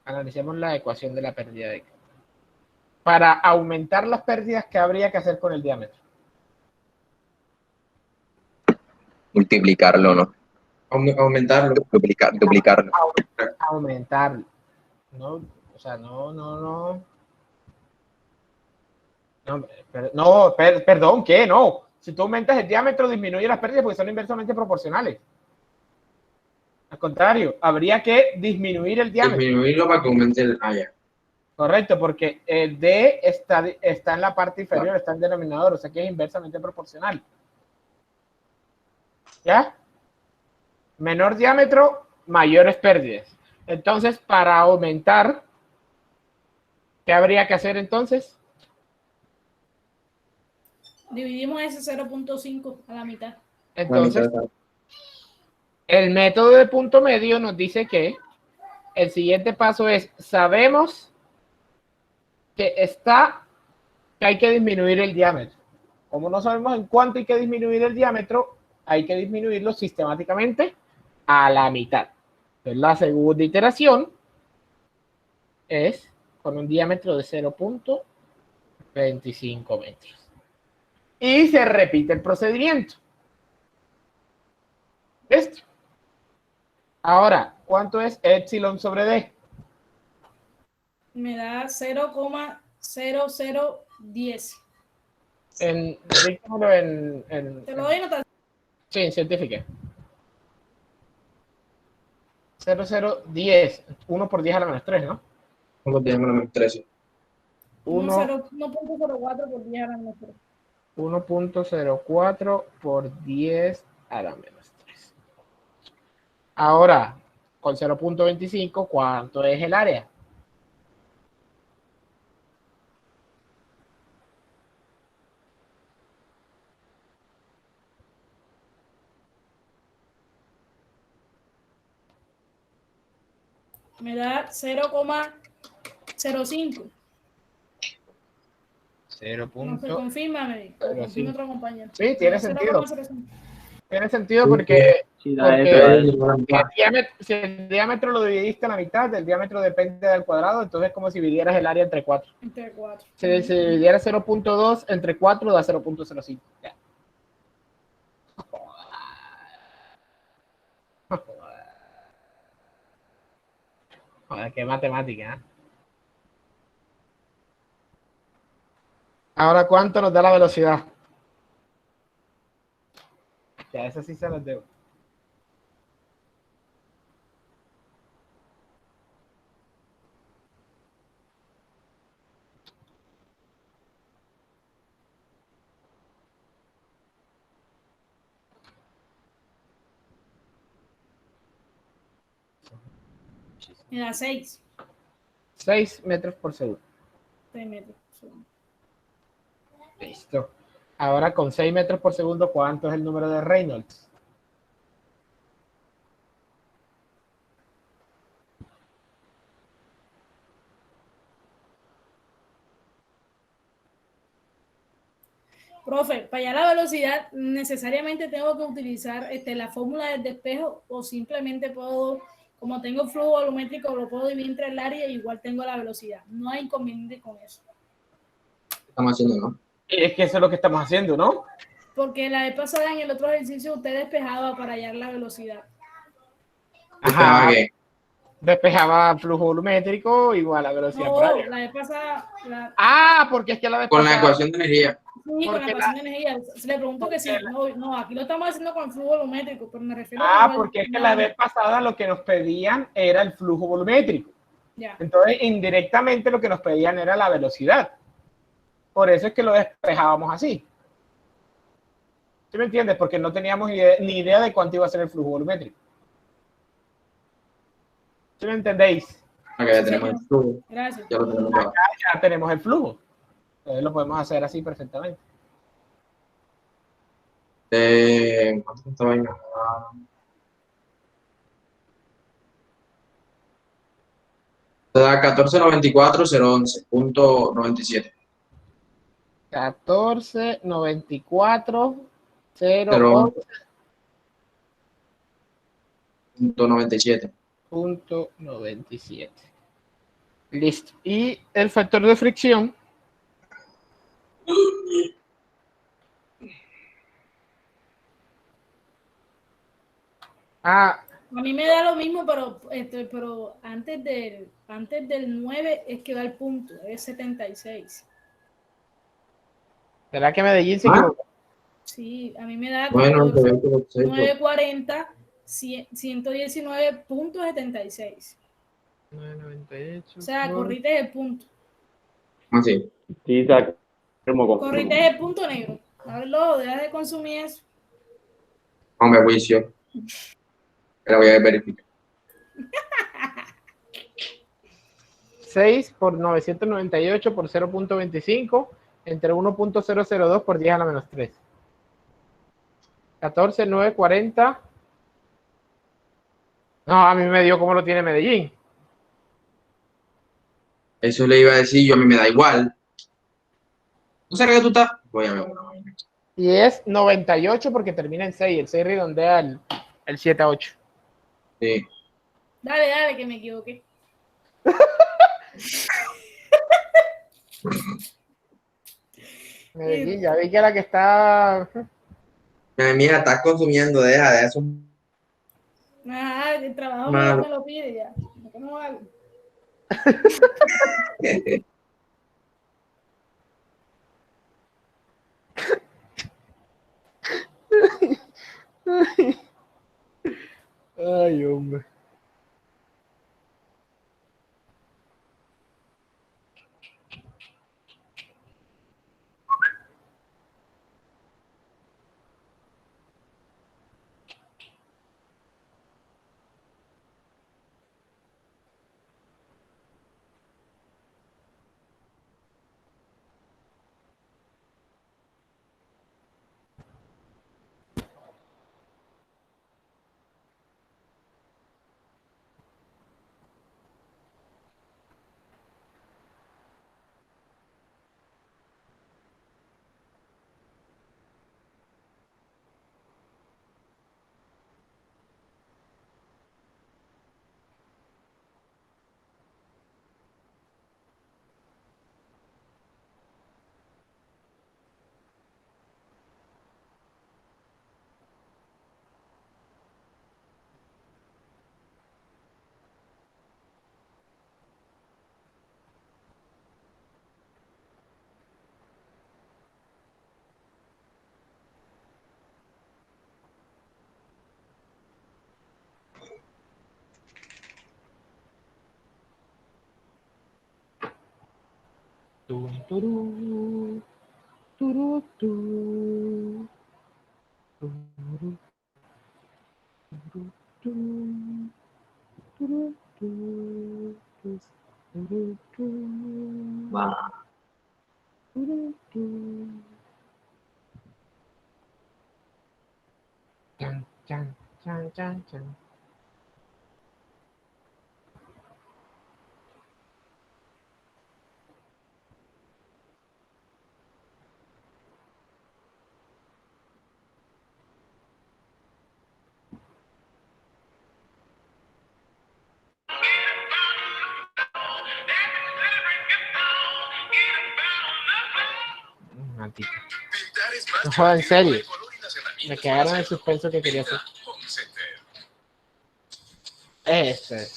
Analicemos la ecuación de la pérdida de carga. Para aumentar las pérdidas, ¿qué habría que hacer con el diámetro? Multiplicarlo, ¿no? Aumentarlo. Duplicarlo. Aumentarlo. No, o sea, no. Perdón, ¿qué? No. Si tú aumentas el diámetro, disminuye las pérdidas porque son inversamente proporcionales. Al contrario, habría que disminuir el diámetro. Disminuirlo para que aumente el área. Correcto, porque el D está en la parte inferior, está en el denominador, o sea que es inversamente proporcional. ¿Ya? Menor diámetro, mayores pérdidas. Entonces, para aumentar, ¿qué habría que hacer entonces? Dividimos ese 0.5 a la mitad. Entonces, el método de punto medio nos dice que el siguiente paso es, sabemos que hay que disminuir el diámetro. Como no sabemos en cuánto hay que disminuir el diámetro, hay que disminuirlo sistemáticamente a la mitad. Entonces, la segunda iteración es con un diámetro de 0.25 metros. Y se repite el procedimiento. ¿Listo? Ahora, ¿cuánto es epsilon sobre D? Me da 0,0010. Dígamelo Te lo doy en notación. sí, en científica. 0010. 1 por 10 a la menos 3, ¿no? 13. 1.04 por 10 a la menos 3. 1.04 por 10 a la menos 3. Ahora, con 0.25, ¿cuánto es el área? Me da 0,05. 0. No sé, confírmame. Confirma otro compañero. Sí, tiene Me da sentido. 0,05. Tiene sentido porque Sí, da eso. si el diámetro lo dividiste a la mitad, el diámetro depende del cuadrado, entonces es como si dividieras el área entre 4. Entre 4. Si dividiera 0.2 entre 4 da 0.05. Ya. Joder, qué matemática, ¿eh? Ahora, ¿cuánto nos da la velocidad? Ya, eso sí se los debo. Me da 6. 6 metros por segundo. 6 metros. Listo. Ahora, con 6 metros por segundo, ¿cuánto es el número de Reynolds? Profe, para hallar la velocidad, ¿necesariamente tengo que utilizar la fórmula del despejo o simplemente puedo, como tengo flujo volumétrico, lo puedo dividir entre el área y igual tengo la velocidad? No hay inconveniente con eso. Estamos haciendo, ¿no? Es que eso es lo que estamos haciendo, ¿no? Porque la vez pasada en el otro ejercicio usted despejaba para hallar la velocidad. Ajá. ¿Qué? Despejaba flujo volumétrico igual a velocidad por No, área. la vez pasada... Porque es que la vez Con la pasada... ecuación de energía. Sí, con la Porque ecuación de energía. Se le pregunto que sí. No, aquí lo estamos haciendo con el flujo volumétrico, pero me refiero porque es que la vez pasada lo que nos pedían era el flujo volumétrico. Ya. Entonces, indirectamente lo que nos pedían era la velocidad. Por eso es que lo despejábamos así. ¿Sí me entiendes? Porque no teníamos ni idea de cuánto iba a ser el flujo volumétrico. ¿Sí me entendéis? Acá ya tenemos el flujo. Gracias. Ya lo tenemos. Ya tenemos el flujo. Entonces lo podemos hacer así perfectamente. ¿Cuánto está vaina? Te da 1494.011.97. 1494 0.97. 0.97. Listo. Y el factor de fricción. A mí me da lo mismo, pero antes del 9 es que va el punto, es 76. ¿Será que Medellín se ¿Ah? equivocó? Sí, a mí me da Bueno, 940, 119.76. 998. O sea, corriste el punto. así. Sí, Isaac, como confirmo. Corriste el punto negro. Hablo, deja de consumir eso. Hombre, juicio. Pero voy a verificar. 6 por 998 por 0.25 entre 1.002 por 10 a la menos 3. 14,940. No, a mí me dio como lo tiene Medellín. Eso le iba a decir yo, a mí me da igual. ¿No será que tú estás? Voy a ver una vaina. Y es 98 porque termina en 6. El 6 redondea el 7 a 8. Sí. Dale, que me equivoqué. Medellín, ya vi que la que está... Mira, estás consumiendo, deja de eso. Ajá, el trabajo Malo. me lo pide ya. ¿Por qué no hago? Ay, hombre. Turú, turú, turú, turú, turú, turú, turú, turú, turú, turú, Va. turú, turú. Chan, chan, chan, chan, chan. Maldito. No joda, en serio. Me quedaron el suspenso que quería hacer. Este.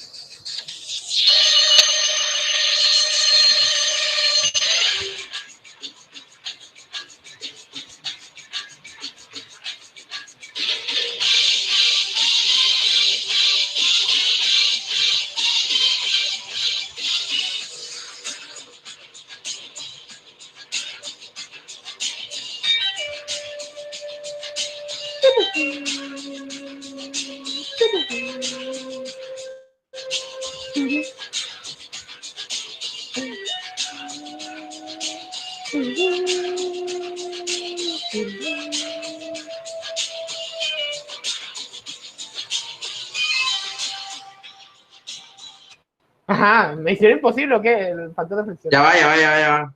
Ajá, me hicieron imposible, ¿o qué? El factor de fricción. Ya va.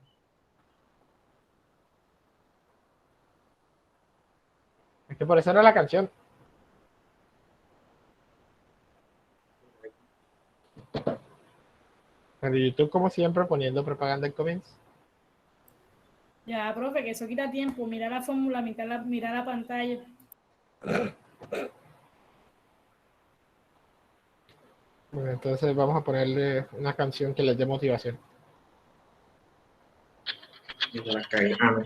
Que por eso era la canción. Pero YouTube, como siempre, poniendo propaganda al comienzo. Ya, profe, que eso quita tiempo. Mira la fórmula, mira la pantalla. Bueno, entonces vamos a ponerle una canción que les dé motivación. Y se la cagué. Ah, no.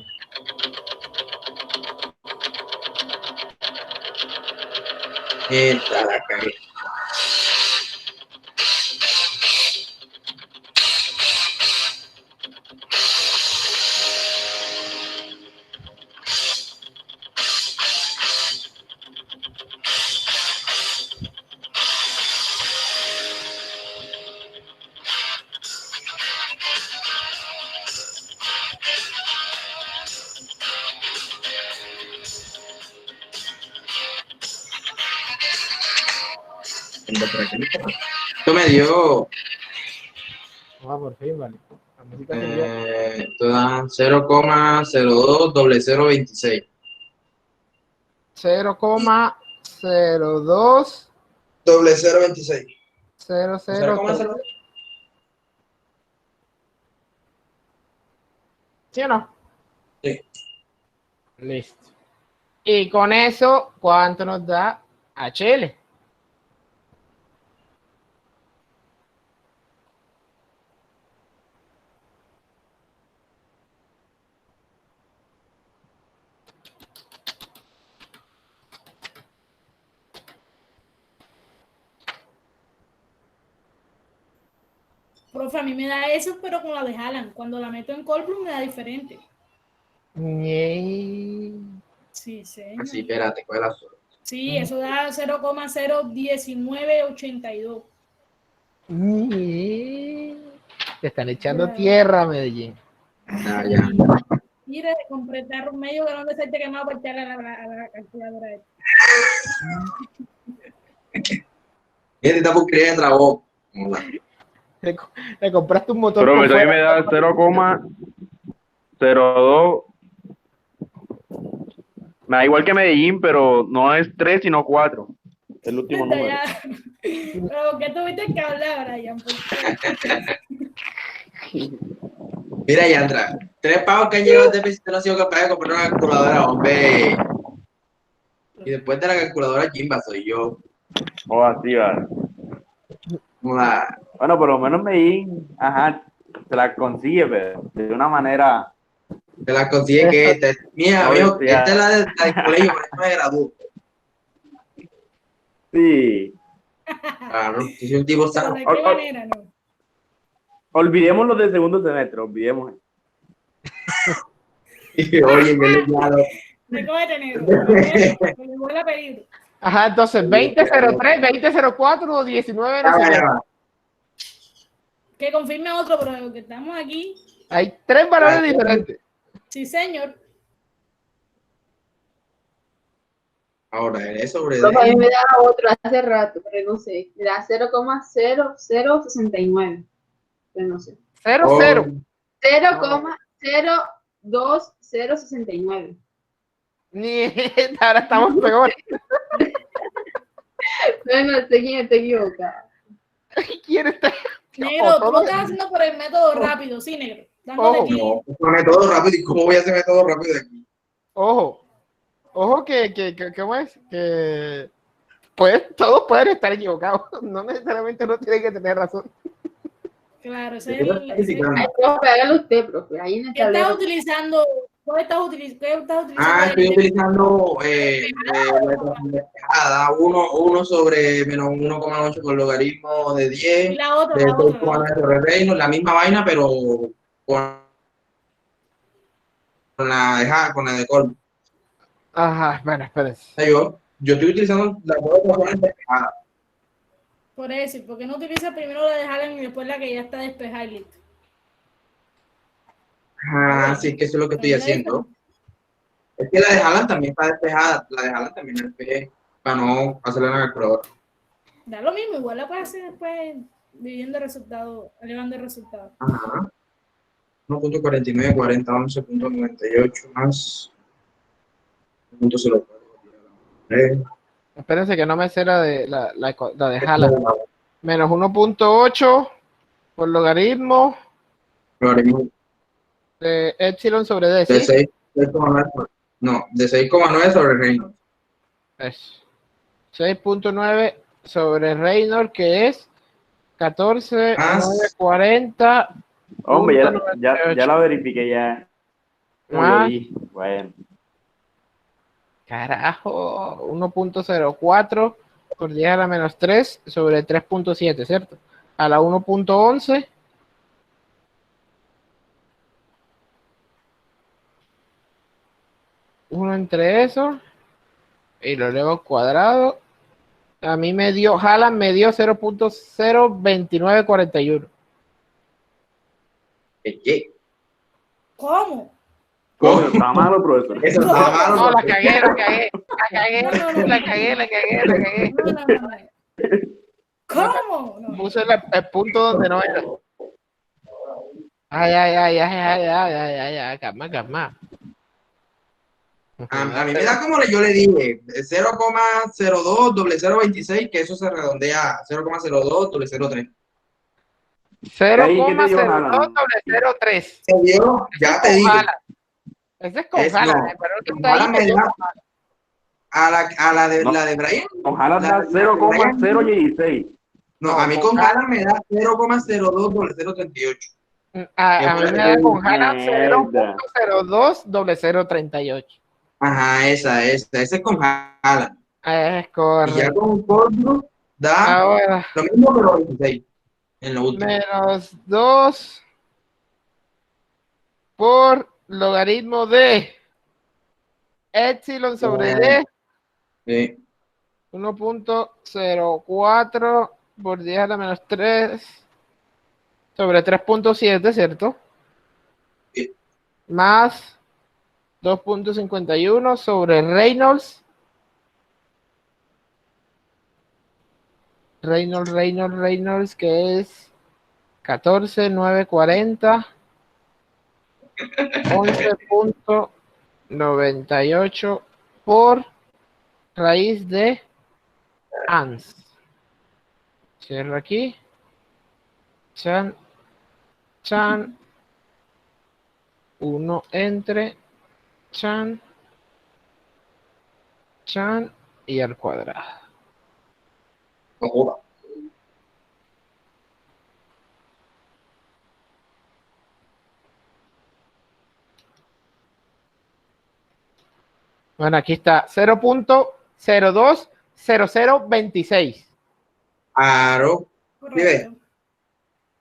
Esta la cagué. Esto me dio Por fin, vale. La música sirvió. esto da 0,020026. 0,02 0026. 00. ¿Sí o no? Sí. Listo. Y con eso, ¿cuánto nos da HL? Profe, a mí me da eso, pero con la de Haaland. Cuando la meto en Coldplay me da diferente. Sí, señor. Así, espérate, ¿cuál es la suerte? Sí, eso da 0,01982. Te están echando tierra, Medellín. Ya. Mire, de completar un medio galón de aceite quemado para echarle a la calculadora. Este está por creer en la voz. Le compraste un motor. Pero por a mí fuera. me da 0,02. Me da igual que Medellín, pero no es 3, sino 4. Es el último número. Ya. Pero ¿por qué tuviste que hablar, Brian? ¿Por qué? Mira, Yandra, 3 pavos que han llegado de PC no han sido capaces de comprar una calculadora, hombre. Y después de la calculadora, Jimba soy yo. O así, vale. Joda. Bueno, por lo menos Medellín, ajá, se la consigue, pero de una manera. Te la consigue que esta. Mira, amigo, Hostia. esta es la del colegio, por eso me graduó. Sí. Claro, yo soy un tipo Pero sano. ¿de qué manera, no? Olvidemos los del segundo semestre, olvidemos. Oye, me le llamo. ¿De cómete negro? Me vuelve a pedir. Ajá, entonces 2003, 2004 o 19. No sé qué. Que confirme otro, pero que estamos aquí. Hay 3 valores diferentes. Sí, señor. Ahora, eres sobre Profe, a mí me da otro hace rato, pero no sé. Me da 0,0069. Pero no sé. 0, Oh. 0. 0,02069. Ahora estamos peor. Bueno, estoy equivocada. ¿Quién está? Negro, tú lo estás haciendo por el método rápido, sí, negro. Dándole clic. No, pone todo rápido. ¿Y cómo voy a hacer todo rápido aquí? Ojo que ¿cómo es? Que todos pueden estar equivocados. No necesariamente uno tiene que tener razón. Claro, ese es Yo el. estoy practicando. Ay, profe, hágalo usted, profe. Ahí en el ¿Qué estás tablero. utilizando? ¿Qué estás utilizando? Estoy utilizando despejada, 1 sobre menos 1,8 por logaritmo de 10, Y la otra, de la otra. 6,9 sobre reino, la misma vaina, pero con la de Colm. Ajá, bueno, espérense. Yo estoy utilizando las dos ecuaciones despejadas. Por eso, ¿por qué no utilizas primero la de Haaland y después la que ya está despejada y listo? Sí, es que eso es lo que estoy haciendo. Es que la de Haaland también está despejada, la de Haaland también la despejé, para no hacerla en la calculadora. Da lo mismo, igual la puedes hacer después dividiendo el resultado, elevando el resultado. Ajá. 1.49, 40, 11.98 más 1.04. Espérense que no me sé la de Haaland. Menos 1.8 por logaritmo Logaritmo de epsilon sobre d, de ¿sí? 6,9. No, de 6,9 sobre Reynolds. Es 6.9 sobre Reynolds, que es 14,940. Hombre, Punto ya la verifiqué ya. Como yo Más, vi. Bueno. carajo, 1.04 por 10 a la menos 3 sobre 3.7, ¿cierto? A la 1.11. Uno entre eso y lo elevo al cuadrado. A mí me dio, Haaland me dio 0.02941. ¿Qué? ¿Cómo? Profesor, está malo, profesor. Eso está ¿Cómo? malo. No, la porque- cagué, la cagué, la cagué, No, no, no, la no. cagué, la cagué, la cagué. No, no, no, no. ¿Cómo? No. Puse el punto donde no era. Ay, ay, ay, ay, ay, ay, ay, ay, ay, calma, calma. A mí me da como yo le dije, 0,020026, que eso se redondea a 0,0203. Ahí, ¿qué te dio Haaland? 0,0203. Se dio, Ese es ya te con dije, Haaland. Ese es con Haaland, no, pero el que está ahora ahí me me dio da con Haaland. a No, la de Brian, con Haaland da la de Brian, 0,016. no, No, a mí con con Haaland, Haaland me da 0,020038. a mí me da con Haaland Mierda. 0.020038. Ajá, ese es con Haaland. Es Y ya correcto. con Fordbrook da Ahora, lo mismo, pero 26 en lo último. menos 2 por logaritmo de epsilon sobre d, Sí. 1.04 por 10 a la menos 3 sobre 3.7, ¿cierto? Sí. Más 2.51 sobre Reynolds, que es 14,940, 11.98 por raíz de ans. Cierro aquí. Chan, chan. 1 entre chan, chan y al cuadrado. No joda. Bueno, aquí está 0.020026. Claro. ¿Sí ves? Correcto.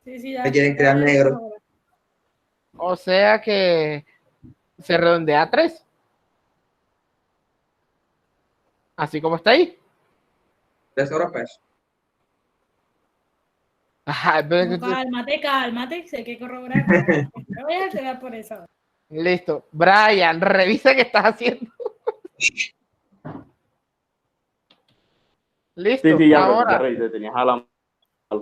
Sí, sí, Me ya. quieren crear negro. O sea que se redondea a 3. Así como está ahí. 3 horas pesos. Ajá, No, cálmate, cálmate. Sé que corroborar, cálmate. No voy a alterar por eso. listo. Brian, revisa qué estás haciendo. Sí, Listo. sí, ya Ahora, revisé, tenía Haaland.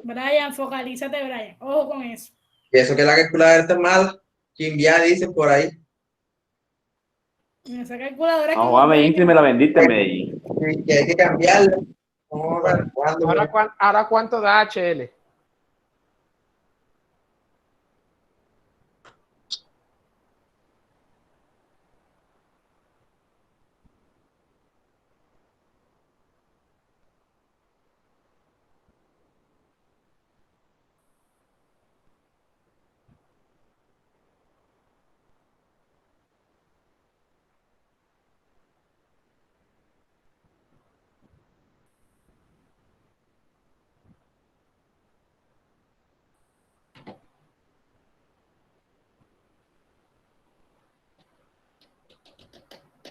Brian, focalízate, Brian. Ojo con eso. Y eso que la calculadora está mal, Chimbia dice por ahí. Esa calculadora es No, como Juan el Medellín, si me la vendiste, Medellín. Que hay que cambiarla. Joder, ¿cuándo? ahora ¿cuánto da HL?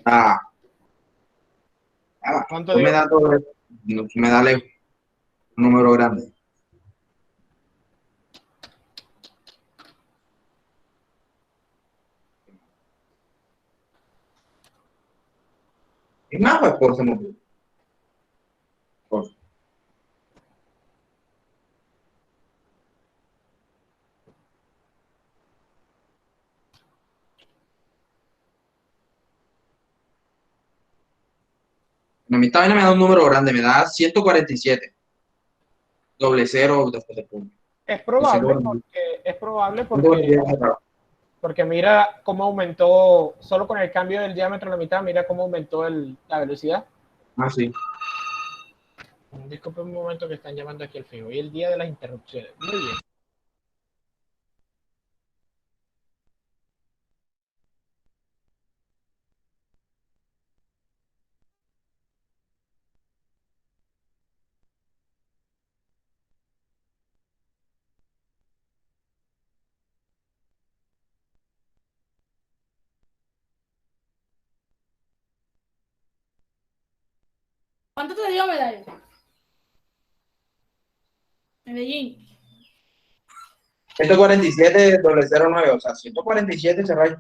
Ah, ¿Cuánto tú me dio? das todo eso. No, me da un número grande. ¿Y más pues por se me ocurre? Por- A mí esta vaina me da un número grande, me da 147. Doble cero después del punto. Es probable porque mira cómo aumentó, solo con el cambio del diámetro a la mitad, mira cómo aumentó la velocidad. Ah, sí. Disculpe un momento que están llamando aquí al fijo. Hoy es el día de las interrupciones. Muy bien. ¿Cuánto te dio medalla? Medellín. 147 doble 09, o sea, 147 cerrado.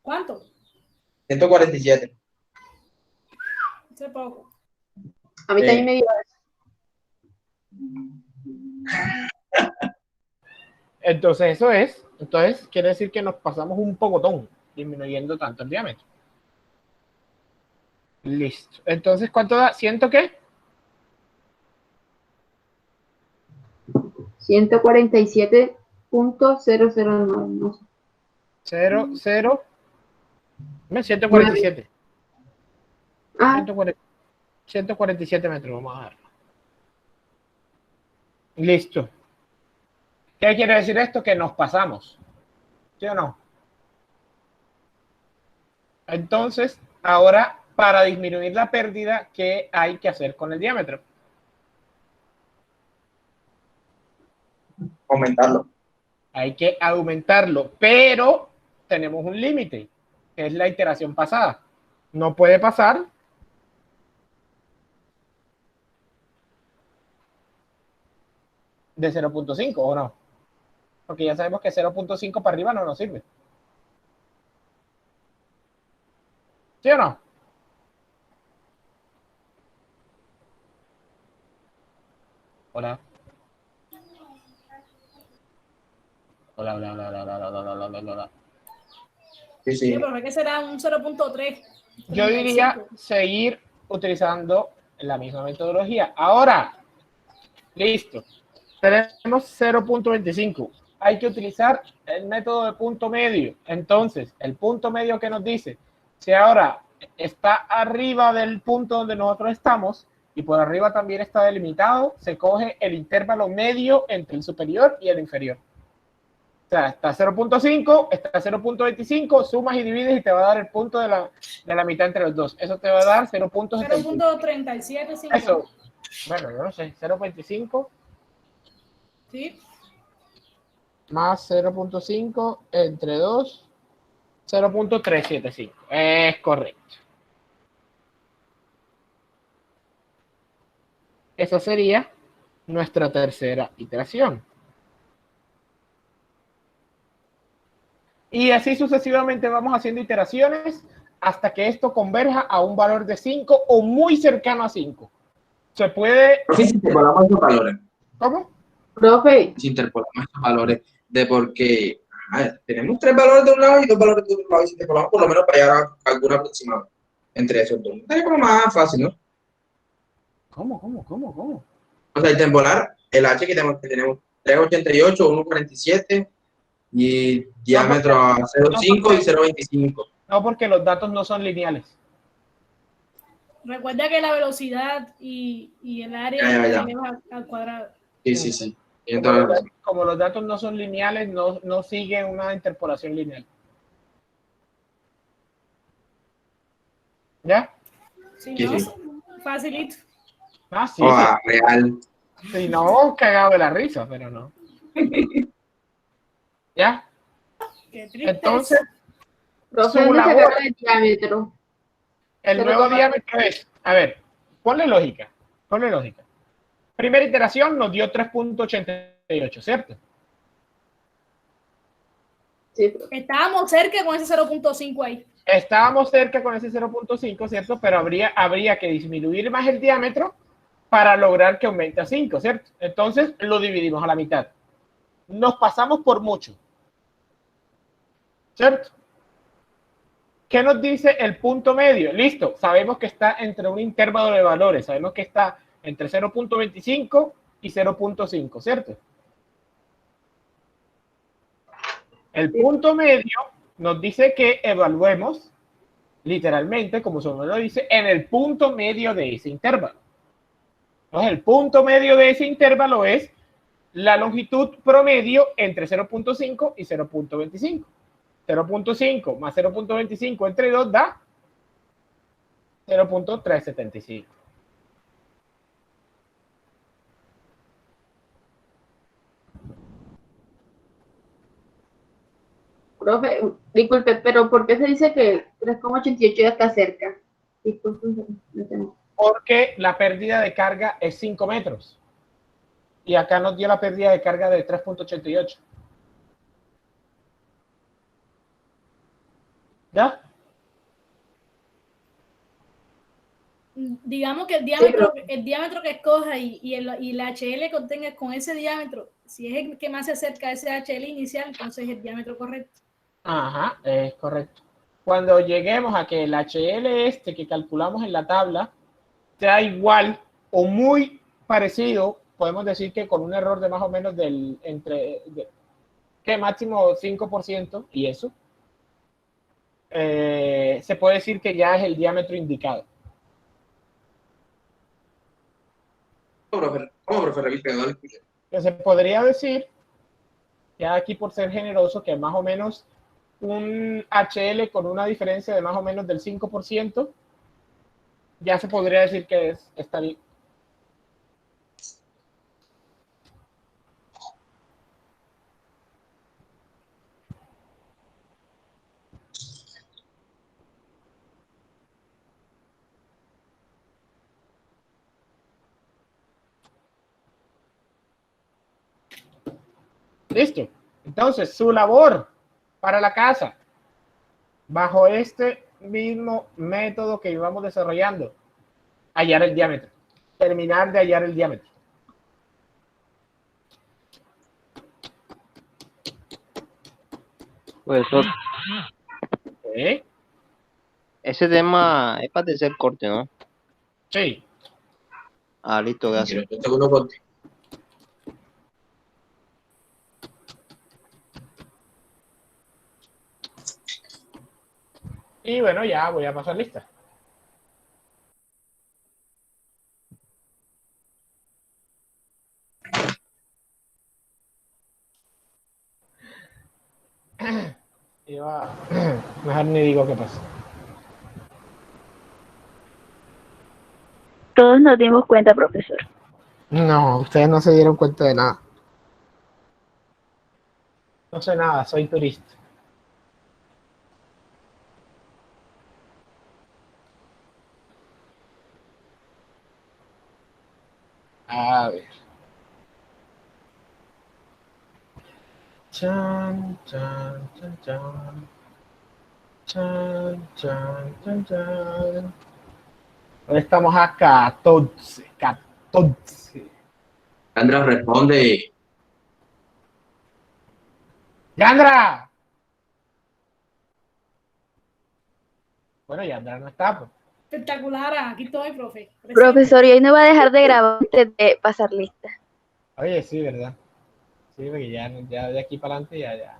¿Cuánto? 147. Hace poco. A mí también me dio Entonces, eso es. Entonces, quiere decir que nos pasamos un pocotón, disminuyendo tanto el diámetro. Listo. Entonces, ¿cuánto da? ¿100 qué? 147.009, no sé. 147. Ah, 147 metros, vamos a ver. Listo. ¿Qué quiere decir esto? Que nos pasamos. ¿Sí o no? Entonces, ahora, para disminuir la pérdida, ¿qué hay que hacer con el diámetro? Aumentarlo. Hay que aumentarlo, pero tenemos un límite, que es la iteración pasada. No puede pasar de 0.5, ¿o no? Porque ya sabemos que 0.5 para arriba no nos sirve. ¿Sí o no? Hola. Hola, hola, hola, hola, hola, hola, hola, hola, hola. Sí, Sí, sí. pero es que será un 0.3. Yo diría seguir utilizando la misma metodología. Ahora, listo. Tenemos 0.25. Hay que utilizar el método de punto medio. Entonces, el punto medio que nos dice, si ahora está arriba del punto donde nosotros estamos y por arriba también está delimitado, se coge el intervalo medio entre el superior y el inferior. O sea, está 0.5, está 0.25, sumas y divides y te va a dar el punto de la mitad entre los dos. Eso te va a dar 0.37. Eso, bueno, yo no sé, 0.25 Sí. más 0.5 entre 2, 0.375. Es correcto. Esa sería nuestra tercera iteración. Y así sucesivamente vamos haciendo iteraciones hasta que esto converja a un valor de 5 o muy cercano a 5. Se puede... Profe, si interpolamos esos valores. ¿Cómo? profe, Si interpolamos esos valores de porque tenemos 3 valores de un lado y 2 valores de otro lado, y si interpolamos por lo menos para llegar a alguna aproximado entre esos dos. Estaría como más fácil, ¿no? ¿Cómo? O sea, interpolar el H que tenemos 388, 147 y diámetro a 0,5 y 0,25. No, porque los datos no son lineales. Recuerda que la velocidad y el área Ya. la llevas al cuadrado. Sí. Como los datos no son lineales, no siguen una interpolación lineal. ¿Ya? Sí, Sí, ¿no? sí. Facilito. Ah, sí, Real. sí, no, cagado de la risa, pero no. ¿Ya? Qué triste. Entonces, profe, su ¿dónde labor, sacaron el diámetro? el nuevo diámetro es, a ver, ponle lógica. Primera iteración nos dio 3.88, ¿cierto? Sí, profe. Estábamos cerca con ese 0.5 ahí. Estábamos cerca con ese 0.5, ¿cierto? Pero habría que disminuir más el diámetro para lograr que aumente a 5, ¿cierto? Entonces lo dividimos a la mitad. Nos pasamos por mucho, ¿cierto? ¿Qué nos dice el punto medio? Listo, sabemos que está entre un intervalo de valores, sabemos que está entre 0.25 y 0.5, ¿cierto? El punto medio nos dice que evaluemos, literalmente, como su nombre lo dice, en el punto medio de ese intervalo. Entonces, el punto medio de ese intervalo es la longitud promedio entre 0.5 y 0.25. 0.5 más 0.25 entre 2 da 0.375. Profe, disculpe, pero ¿por qué se dice que 3,88 ya está cerca? Disculpe, no entiendo. Porque la pérdida de carga es 5 metros. Y acá nos dio la pérdida de carga de 3.88. ¿Ya? Digamos que el diámetro que escoja y el HL contenga con ese diámetro, si es el que más se acerca a ese HL inicial, entonces es el diámetro correcto. Ajá, es correcto. Cuando lleguemos a que el HL este que calculamos en la tabla sea igual o muy parecido, podemos decir que con un error de más o menos que máximo 5% y eso, se puede decir que ya es el diámetro indicado. Profe, repite, no le escuché. Que se podría decir, ya aquí por ser generoso, que más o menos un HL con una diferencia de más o menos del 5%, ya se podría decir que está bien. Listo. Entonces, su labor para la casa, bajo este mismo método que íbamos desarrollando, hallar el diámetro. Terminar de hallar el diámetro. Profesor, ¿Sí? ese tema es para tercer corte, ¿no? Sí. Ah, listo, gracias. El segundo corte. Y bueno, ya voy a pasar lista. Mejor ni digo qué pasa. Todos nos dimos cuenta, profesor. No, ustedes no se dieron cuenta de nada. No sé nada, soy turista. A ver. Chan, chan, chan, chan. Chan, chan, chan, chan. Ahora estamos a 14. 14. Sandra responde. ¡Yandra! Bueno, Yandra no está, pues. Espectacular, aquí estoy, profe. Presente. Profesor, y hoy no va a dejar de grabar antes de pasar lista. Oye, sí, ¿verdad? Sí, porque ya de aquí para adelante ya.